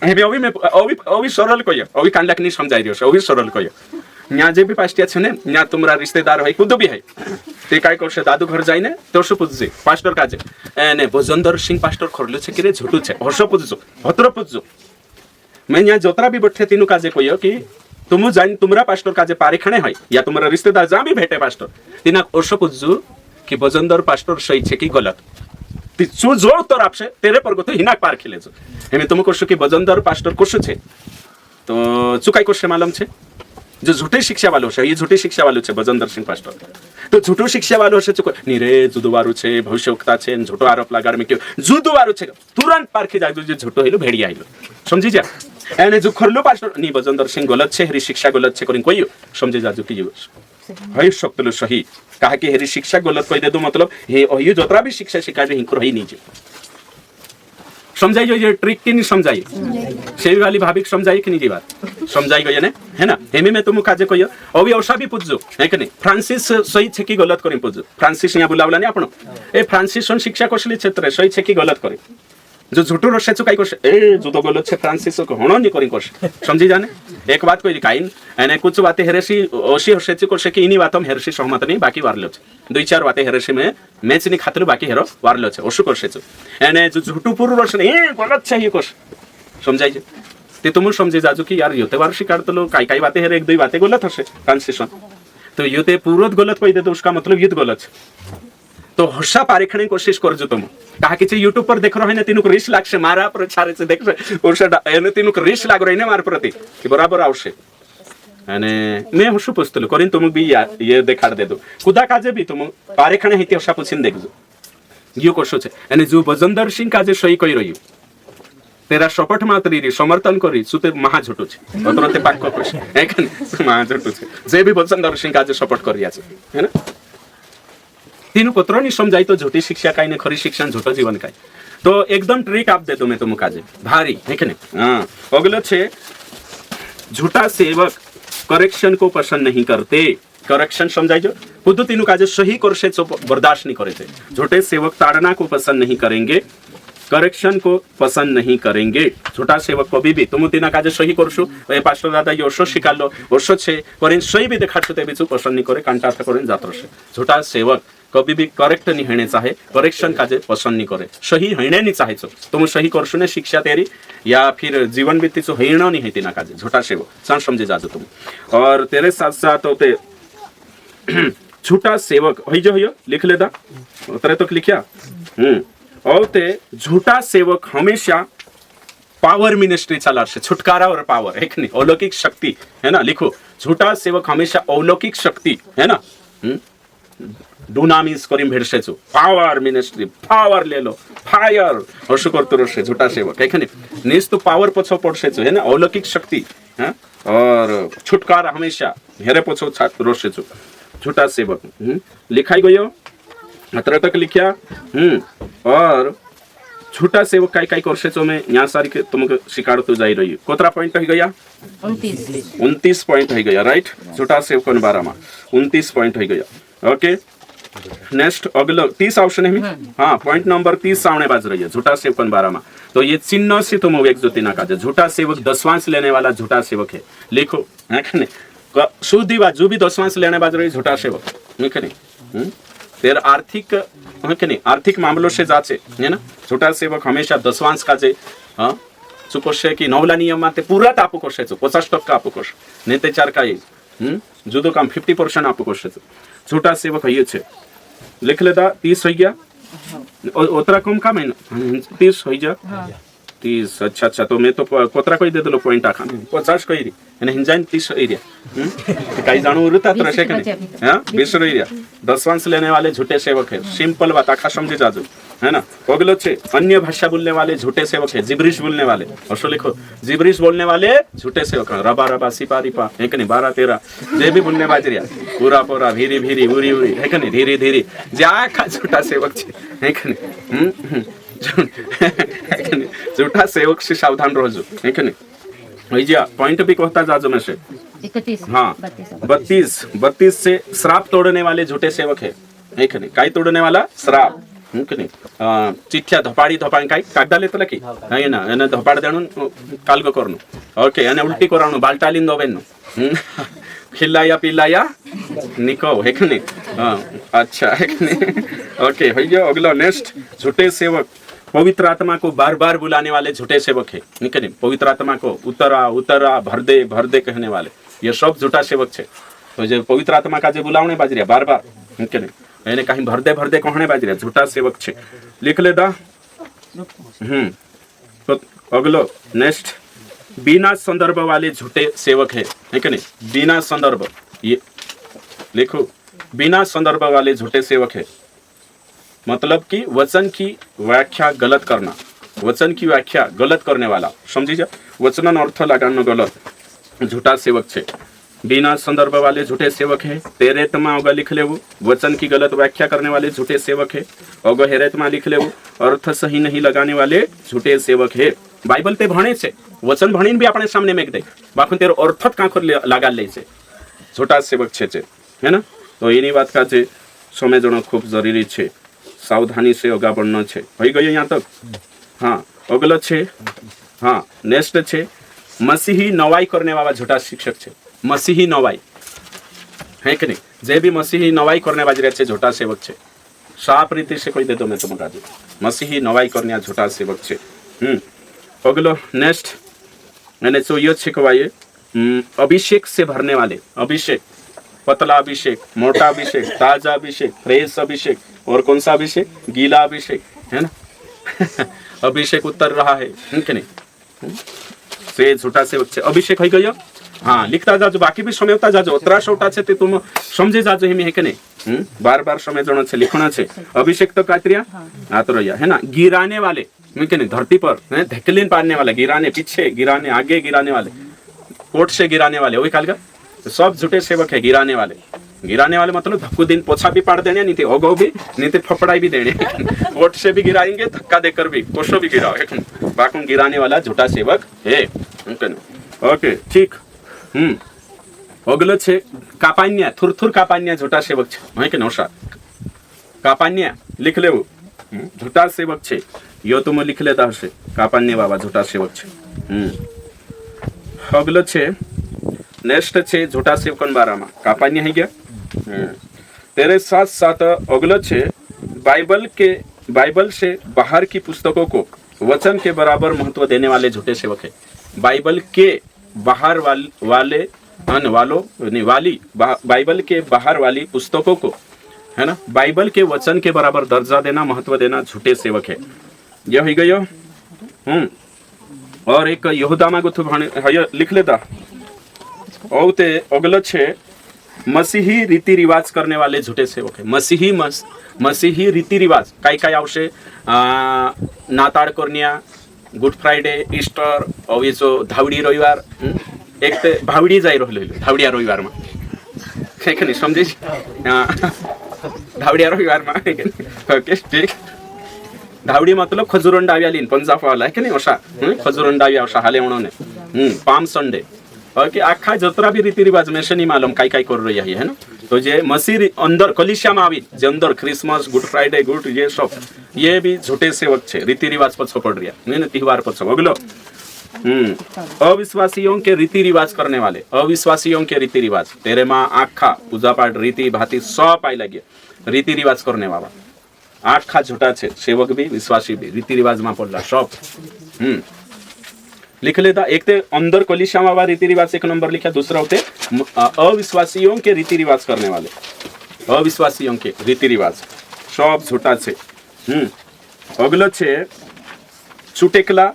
हेबे अभी सरल कहियो अभी कांडा नहीं समझाई दियो अभी सरल कहियो न्या जे भी पास्टिया छे ने न्या तुमरा रिश्तेदार है खुद भी है ते काय करसे दादू घर जाय ने तोरसो पूजजे पास्टर काजे एने भजनदर सिंह पास्टर खरलो छे कि रे झूठू छे हर्ष पूजजो हतर पूजजो मैं न्या जोतरा भी बैठे तीनू काजे कहियो कि तुम जाइन तुमरा पास्टर काजे पारेखणे है या तुमरा रिश्तेदार जा भी भेटे पास्टर तिना हर्ष पूजजो कि भजनदर पास्टर सही छे कि गलत ती जो जो उत्तर आपसे तेरे पर तो हिनाक पार खिले जो हमें तुम कोशो कि वजनदार पास्टर कोशो छे तो चुकाई कोशे मालूम छे जो झूठे शिक्षा वालों छे ये झूठे शिक्षा वालों छे वजनदार सिंह पास्टर तो झूठो शिक्षा वालों छे चुको नीरे जुदुवारु छे भविष्यवक्ता छे झूठो आरोप लगार में क्यों जुदुवारु छे तुरंत पार खि जाय जो झूठो हेलो भेड़िया हेलो समझी जा एने जो खरलो पास्टर नी वजनदार सिंह गलत छे हरी शिक्षा गलत छे करिन कोइयो समझे जा जो कि है सकतलो सही कहा कि हेरी शिक्षा गलत कह दे दो मतलब हे अहियो जतरा भी शिक्षा शिकाय हिंकर ही नहीं समझाई जो ये ट्रिक की नहीं समझाई सेवी वाली भाभी को समझाई कि नहीं जी बात समझाई गई ने है ना हेमी में तुम काजे कहियो अभी औषा भी पूछो है कि नहीं फ्रांसिस सही छे कि गलत करी पूछो फ्रांसिस यहाँ बुलावला नहीं आपण ए फ्रांसिस शिक्षा कौशली क्षेत्र सही छे कि गलत करे जो झूठो रसे चु काई करसे ए जो तो गलत छे फ्रांसिस को होनो नहीं करी करसे समझी जाने एक बात कोई काइन एने कुछ बातें हेरेसी ओसी हसे चु करसे कि इनी बातम हेरेसी सहमत नहीं बाकी वारलो छे दुई चार बातें हेरेसी में मैच नहीं खातलु बाकी हेरो वारलो छे ओसु करसे छु एने जो झूठो पूर्व रस ए गलत छे ये कोस समझाई जे ते तुम समझे जाजो कि यार योते वार्षि काढतलो काई काई बातें हेरे एक दुई बातें गलत हसे ट्रांसलेशन तो योते पूर्वत गलत कहि दे तो उसका मतलब युद्ध गलत छे तो हर्षा पारेखणे कोशिश करजो तुम कहा कि यूट्यूब पर देख रहे हैं तीनों को रिस लागसे मारा प्रचार से देख एने तीनों को रिस लाग रही है मार प्रति कि बराबर आवश्य अने मैं हर्षु पुस्तल करिन तुम भी ये देखाड़ दे दो खुदा काजे भी तुम पारेखणे हिते हर्षा पुछिन देखजो यो कोशो छे अने जो वजनदार सिंह काजे सही कहि रह्यो तेरा शपथ मात्री रे समर्थन करी सुते महा झूठो छे अतरते पाक कोश एकन महा झूठो छे जे भी वजनदार सिंह काजे शपथ करिया छे है ना तीनों कोतरो नहीं समझाई तो झूठी शिक्षा काई ने खरी शिक्षा झूठो जीवन काई तो एकदम ट्रिक आप दे दो मैं तुम काजे भारी है कि नहीं हाँ अगलो छे झूठा सेवक करेक्शन को पसंद नहीं करते करेक्शन समझाइजो खुद तीनों काजे सही करसे तो बर्दाश्त नहीं करे थे झूठे सेवक ताड़ना को पसंद नहीं करेंगे करेक्शन को पसंद नहीं करेंगे झूठा सेवक कभी भी तुम तीना काजे सही करसु ए पास्टर दादा यो वर्ष शिकालो वर्ष छे करेन सही भी देखाडसु ते बिचु पसंद नहीं करे कांटा था करेन जात्र से झूठा सेवक कभी भी करेक्ट नहीं होने चाहे करेक्शन काजे पसंद नहीं करे सही होने नहीं चाहे तुम सही करसु ने शिक्षा तेरी या फिर जीवन बीती चो हेणो नहीं है ना काजे झूठा सेवक सन समझे जाजो तुम और तेरे साथ साथ होते झूठा सेवक होई जो होयो लिख लेदा उतरे तो लिखिया और ते झूठा सेवक हमेशा पावर मिनिस्ट्री चला से छुटकारा और पावर एक नहीं अलौकिक शक्ति है ना लिखो झूठा सेवक हमेशा अलौकिक शक्ति है ना डुनामिस करीम भेड़से छु पावर मिनिस्ट्री पावर ले लो फायर हर्ष करतो रसे झूठा सेवक है नहीं निस तो पावर पछो पड़से छु है ना अलौकिक शक्ति है और छुटकारा हमेशा हेरे पछो रोसे छु झूठा सेवक लिखाई गयो अत्र तक लिखिया और झूठा सेवक काई काई करसे छो मैं यहाँ सारी के तुमको शिकाड़तो जाई रही कोतरा पॉइंट हो गया 29 पॉइंट हो गया राइट झूठा सेवक के बारे में 29 पॉइंट हो गया ओके नेक्स्ट अगला 30 ऑप्शन है हाँ पॉइंट नंबर 30 सामने बाज रही है झूठा सेवक के बारे में तो ये चिन्ह से तुम एक ज्योति ना काजे झूठा सेवक दशवांश लेने वाला झूठा सेवक है लिखो है कि नहीं शुद्ध बात जो भी दशवांश लेने बाज रही झूठा सेवक है कि नहीं तेर आर्थिक है कि नहीं आर्थिक मामलों से जाचे है ना झूठा सेवक हमेशा दशवांश काजे हाँ चुकोशे की नवला नियम में पूरा आपू करशे 50% आपू करशे नहीं ते चार काई जुदो काम 50% आपू करशे झूठा सेवक ये छे लिख लेता 30 हो गया उतरा कम काम है 30 हो जा 30 अच्छा तो मैं तो कोतरा कोई दे दलो पॉइंट आखा 50 कोई री एने हिंजाइन 30 एरिया काई जानो उरता तो रसे के हां 20 एरिया दशवांश लेने वाले झूठे सेवक है सिंपल बात आखा समझे जाजो है ना अगलो छे अन्य भाषा बोलने वाले झूठे सेवक है जिब्रिश बोलने वाले और लिखो जिब्रिश बोलने वाले झूठे सेवक है रबा रबा सिपा रिपा है कि नहीं 12 13 जे भी बोलने बाजरिया पूरा पूरा भीरी भीरी उरी उरी है कि नहीं धीरे धीरे जा का झूठा सेवक छे है कि नहीं झूठा सेवक से सावधान रहो है कि नहीं भैया पॉइंट भी कहता जाजो में से 31 हाँ 32 से श्राप तोड़ने वाले झूठे सेवक है कि नहीं काई तोड़ने वाला श्राप चिठ्ठ्या धपाड़ी काय कागदा लेतला की है ना एने धपाड़ देणु कालगो करनु ओके एने उल्टी कराणु बाल्टालीन दोबेनु खिलाया पिलाया निको है कि नहीं अच्छा है कि नहीं ओके भैया अगला नेक्स्ट झूठे सेवक पवित्र आत्मा को बार बार बुलाने वाले झूठे सेवक है नहीं पवित्र आत्मा को उतरा उतरा भर दे कहने वाले ये सब झूठा सेवक है तो जो पवित्र आत्मा का जो बुलावने बाजरिया बार बार नहीं એને કहीं भर दे कहने बाजरिया झूठा सेवक छे लिख लेदा तो अगलो नेक्स्ट बिना संदर्भ वाले झूठे सेवक है कि नहीं बिना संदर्भ ये लिखो बिना संदर्भ वाले झूठे सेवक है मतलब कि वचन की व्याख्या गलत करना वचन की व्याख्या गलत करने वाला समझी जा वचन अर्थ लगाना गलत झूठा सेवक छे बिना संदर्भ वाले झूठे सेवक है। तेरेतमा होगा लिख ले वो, वचन की गलत व्याख्या करने वाले झूठे सेवक है। अगो हेरेतमा लिख ले वो, अर्थ सही नहीं लगाने वाले झूठे सेवक है। बाइबल ते भणे छे, वचन भणीने भी अपने सामने मेक दे, बाकी तेरो अर्थ ज कांखर लगा ले छे, झूठा सेवक छे है ना। तो एनी बात का जे समझना खूब जरूरी छे, सावधानी से अगा बढ़ना छे। हो गयो यहाँ तक। हाँ अगलो छे, हाँ नेक्स्ट छे मसीही नवाई करने वाला झूठा शिक्षक छे। मसीही नवाई है कि नहीं, जे भी मसीही नवाई करने वाले छे झूठा सेवक छे। साफ रीति से कोई दे दो मैं तुम बता दू, मसीही नवाई करने झूठा सेवक छे। अगलो नेक्स्ट मैंने तो ये छिकवाइए, अभिषेक से भरने वाले, अभिषेक, पतला अभिषेक, मोटा अभिषेक, ताजा अभिषेक, फ्रेश अभिषेक, और कौन सा अभिषेक, गीला अभिषेक है ना। अभिषेक उतर रहा है कि नहीं, से झूठा से अभिषेक हो गयो। हाँ लिखता जाजो, बाकी भी समझता जाजो, उतरा छोटा छे ते तुम समझे जाजो हिमी है कि नहीं। बार बार समझना छे, लिखना छे। अभिषेक तो कातरिया आतो रहिया है ना। गिराने वाले के नहीं, धरती पर धकेलीन पाड़ने वाले, गिराने, पीछे गिराने, आगे गिराने वाले, कोट से गिराने वाले, वही काल का तो सब झूठे सेवक है। गिराने वाले, गिराने वाले मतलब धक्कू दिन पोछा भी पाड़ देने, नहीं थे ओगो भी, नहीं थे फपड़ाई भी देने, कोट से भी गिराएंगे, धक्का देकर भी, कोशो भी गिराओ, बाकी गिराने वाला झूठा सेवक है। ओके ठीक। अगलो छे कापान्या, थुरथुर कापान्या झूठा सेवक छे है कि नौशा। कापान्या लिख लेवो, झूठा सेवक छे। यो तुम लिख लेता हशे, कापान्या बाबा झूठा सेवक छे। अगलो छे नेक्स्ट छे झूठा सेवकन बारामा, कापान्या है क्या। तेरे साथ साथ अगलो छे बाइबल से बाहर की पुस्तकों को वचन के बराबर महत्व देने वाले झूठे सेवक है। बाइबल के बाहर वाली बाइबल के बाहर वाली पुस्तकों को है ना, बाइबल के वचन के बराबर दर्जा देना, महत्व देना झूठे सेवक है। यह हो गयो। और एक यहूदा में गुथु लिख लेता। और ते अगलो छे मसीही रीति रिवाज करने वाले झूठे सेवक है। मसीही रीति रिवाज काय आवशे, नाताळ करनिया, गुड फ्राइडे, ईस्टर, और ये जो धावड़ी रविवार, एक ते भावड़ी जाई रहलो धावड़िया रविवार में है कि नहीं, समझे धावड़िया रविवार में। ओके ठीक। धावड़ी मतलब खजुरंडाव्या लीन पंजाब वाला है कि नहीं, ओशा खजुरंडाव्या ओशा हाले उन्होंने पाम संडे। और कि आखा जतरा भी रीति रिवाज में से नहीं मालूम काय काय कर रही है ना। तो जे मसीह अंदर कलिसिया में आवी, जे अंदर क्रिसमस, गुड फ्राइडे, गुड ये सब, ये भी झूठे सेवक छे, रीति रिवाज पर पड़ रहा नहीं, त्योहार पर। अगलो अविश्वासियों के रीति रिवाज करने वाले, अविश्वासियों के रीति रिवाज, तेरे माँ आखा पूजा पाठ रीति भांति सब पाई लगे, रीति रिवाज करने वाला आखा झूठा छे, सेवक भी विश्वासी भी रीति रिवाज में पड़ला सब। लिख लेता। एक ते अंदर कलिसिया में रीति रिवाज एक नंबर लिखा, दूसरा होते अविश्वासियों के रीति रिवाज करने वाले, अविश्वासियों के रीति रिवाज सब झूठा छे। अगलो छे चुटेकला,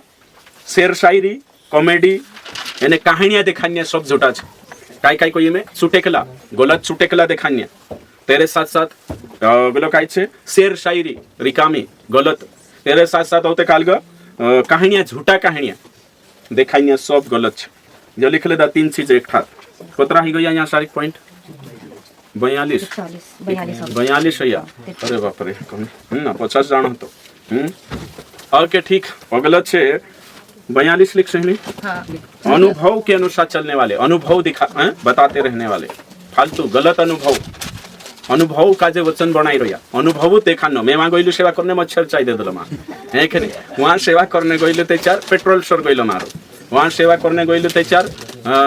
शेर शायरी, कॉमेडी यानी कहानियां दिखानिया सब झूठा छे। काय कोई में चुटेकला, गलत चुटेकला दिखानिया। तेरे साथ साथ अगलो काय छे शेर शायरी, रिकामी, गलत। तेरे साथ साथ होते काल कहानियां, झूठा कहानियां दिखाइया सब गलत छे। जो लिख लेता 3 चीज एक ठाक। कतरा ही गया यहाँ सारी पॉइंट 42 है। अरे बाप रे ना 50 जाना तो। ओके ठीक। अगला छे 42 लिख सही। अनुभव के अनुसार चलने वाले, अनुभव बताते रहने वाले, फालतू गलत अनुभव का जे वचन बनाई रहा, अनुभव देखा न। मैं वहाँ गईलू सेवा करने मच्छर चाहिए दे दिल है कि नहीं। वहाँ सेवा करने गईलू ते 4 पेट्रोल स्टोर गईलो मारो, वहाँ सेवा करने गईलू ते 4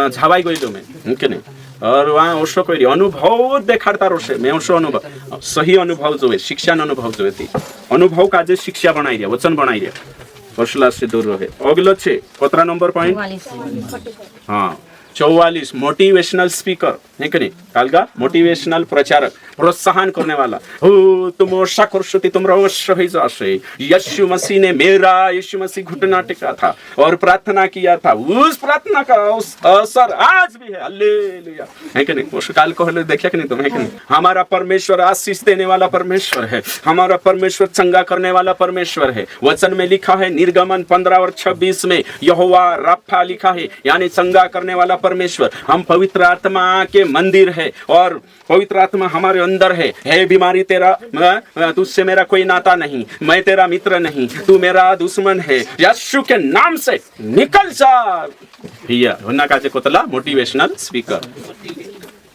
झावाई गईलू मैं कि नहीं। और वहाँ ओशो कोई अनुभव देखाड़ता रोशे, मैं ओशो अनुभव, सही अनुभव जो है, शिक्षा अनुभव जो है, अनुभव का जे शिक्षा बनाई रहा, वचन बनाई रहा, फसला से दूर रहे। अगलो छे कतरा नंबर पॉइंट। हाँ 44 मोटिवेशनल स्पीकर है कि नहीं, कालगा मोटिवेशनल प्रचारक। प्रोत्साहन करने वाला। हो तुम आशा करशो ती तुम अवश्य हो जाशे। यीशु मसीह ने यीशु मसीह घुटना टेका था और प्रार्थना किया था, उस प्रार्थना का असर आज भी है। हालेलुया, है कि नहीं? उस काल को देखा कि नहीं तुम, है कि नहीं? हमारा परमेश्वर आशीष देने वाला परमेश्वर है, हमारा परमेश्वर चंगा करने वाला परमेश्वर है। वचन में लिखा है निर्गमन 15 और 26 में यहोवा राफा लिखा है, यानी चंगा करने वाला परमेश्वर। हम पवित्र आत्मा के मंदिर है और पवित्र आत्मा हमारे अंदर है बीमारी तेरा, तुझसे मेरा कोई नाता नहीं, मैं तेरा मित्र नहीं, तू मेरा दुश्मन है, यीशु के नाम से निकल जा। हिया होना काजे कोतला मोटिवेशनल स्पीकर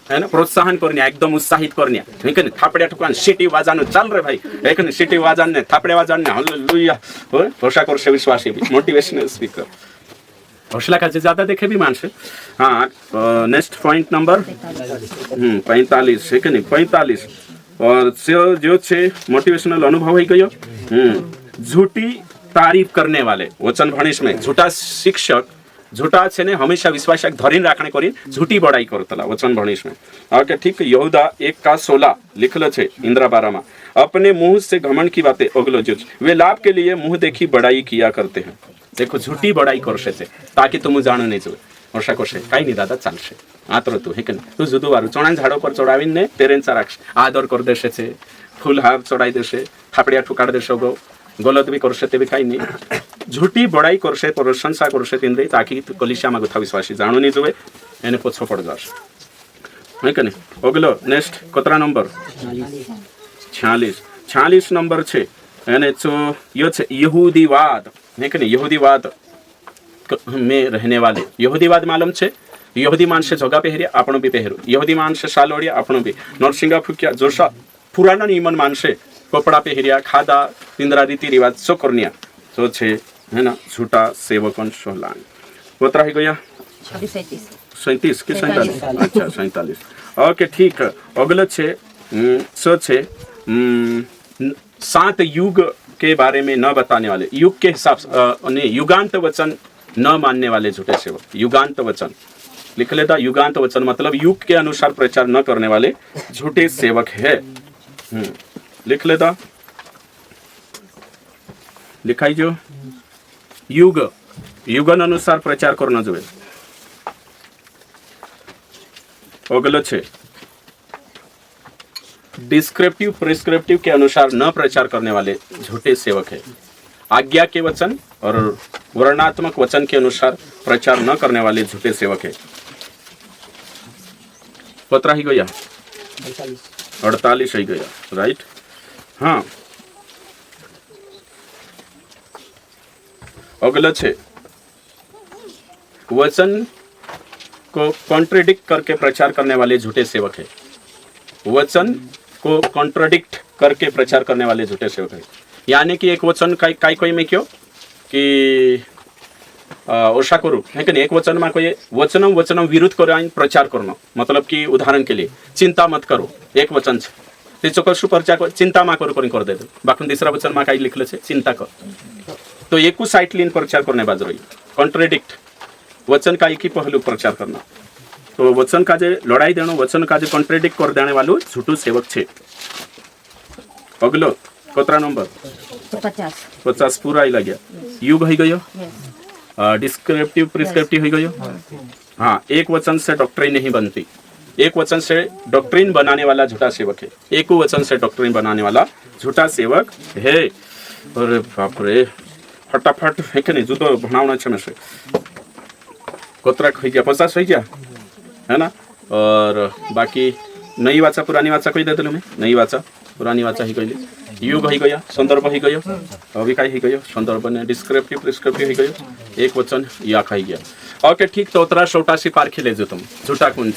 है ना, प्रोत्साहन करण्या, एकदम उत्साहित करण्या, है की नाही? थापड्या ठुकान शिटी वाजानो चाल रे भाई, है की नाही? शिटी वाजाने थापड्या वाजाने हालेलुया हो होशा करशे विश्वासी भी मोटिवेशनल स्पीकर। हौसला का ज्यादा देखे भी मानसे। हाँ, नेक्स्ट पॉइंट नंबर 45 है कि नहीं? 45 और जो छे मोटिवेशनल अनुभव ही गयो। झूठी तारीफ करने वाले वचन भणीश में झूठा शिक्षक झूठा छे ने हमेशा विश्वासक धरीन राखणे करीन झूठी बड़ाई करतला वचन भणीश में। ओके ठीक, यहूदा 1:16 लिखल छे इंद्रा 12 में, अपने मुंह से घमंड की बातें अगलो जो वे लाभ के लिए मुंह देखी बड़ाई किया करते हैं। देखो झूठी बड़ाई करशे छे ताकि तुम जाणो नहीं जोए वर्षा करशे काही नहीं दादा चालशे आतरो तू, है कि नहीं? तू जुदू वारू चोणा झाड़ो पर चढ़ावीने तेरेंचा राखशे, आदर कर देशे छे, फूल हार चढ़ाई देशे, थापड़िया ठुकाड़ देशे, गलत भी करशे ते भी काही नहीं। झूठी बड़ाई करशे, प्रशंसा करशे तिंदे ताकि कलिसिया में गुथा विश्वासी जाणो नहीं जोए, एने पोछो पड़ जाशे, है कि नहीं? अगलो नेक्स्ट कतरा नंबर 46 नंबर छे एने जो यो छे यहूदीवाद, है कि नहीं? यहूदीवाद में रहने वाले, यहूदीवाद मालूम छे, यहूदी मानसे जोगा पहरिया आपण भी पहरो, यहूदी मानसे शाल ओढ़िया आपण भी, नरसिंगा फूकिया जोशा पुराना नियमन मानसे कपड़ा पहरिया, खादा पिंदरा रीति रिवाज सो करनिया जो छे, है ना? झूठा सेवकन सोलान कोतरा ही गया 37 के 47, अच्छा 47। ओके ठीक, अगले छे सो छे 7 युग के बारे में न बताने वाले, युग के हिसाब से युगांत वचन न मानने वाले झूठे सेवक। युगांत वचन लिख लेता, युगांत वचन मतलब युग के अनुसार प्रचार न करने वाले झूठे सेवक है। लिख लेता, लिखाई जो युगन अनुसार प्रचार करना जो अगलो छे डिस्क्रिप्टिव प्रिस्क्रिप्टिव के अनुसार न प्रचार करने वाले झूठे सेवक है। आज्ञा के वचन और वर्णात्मक वचन के अनुसार प्रचार न करने वाले झूठे सेवक है। पत्रा ही गया 48 ही गया, राइट? हाँ, अगला छे वचन को कॉन्ट्रडिक्ट करके प्रचार करने वाले झूठे सेवक है। वचन को कॉन्ट्रडिक्ट करके प्रचार करने वाले झूठे सेवक है, यानी कि एक वचन काई कोई में क्यों कि ओशा करू, है कि नहीं? एक वचन में कोई वचनम विरुद्ध कर प्रचार करना, मतलब कि उदाहरण के लिए चिंता मत करो, एक वचन छे ते चोकसु प्रचार कर, चिंता मा करू कर दे दो, बाकी दूसरा वचन में कई लिखले छे चिंता कर, तो एक साइट लीन प्रचार करने बाज रही कॉन्ट्रडिक्ट वचन का एक ही पहलू प्रचार करना, तो वचन का जे लड़ाई देनो, वचन का जे कॉन्ट्रडिक्ट कर देने वालों झूठू सेवक छे। अगलो कतरा नंबर 50 पूरा ही लग गया। युग ही गयो, डिस्क्रिप्टिव प्रिस्क्रिप्टिव ही गयो। हाँ, एक वचन से डॉक्ट्रिन नहीं बनती, एक वचन से डॉक्ट्रिन बनाने वाला झूठा सेवक है, एक वचन से डॉक्ट्रिन बनाने वाला झूठा सेवक है। अरे बाप रे, फटाफट है कि नहीं? जुदो भणावना छे में से कोतरा हो गया 50 हो गया, है ना? और बाकी नई वाचा पुरानी वाचा कोई दे मैं नई वाचा पुरानी वाचा ही कहली, युग ही गया, संदर्भ ही गयो, अभिकाय ही गयो, संदर्भ ने डिस्क्रिप्टिव प्रिस्क्रिप्टिव ही गयो, एक वचन या खाई गया। ओके ठीक, तो 17 पार खेले जो तुम झूठा कौन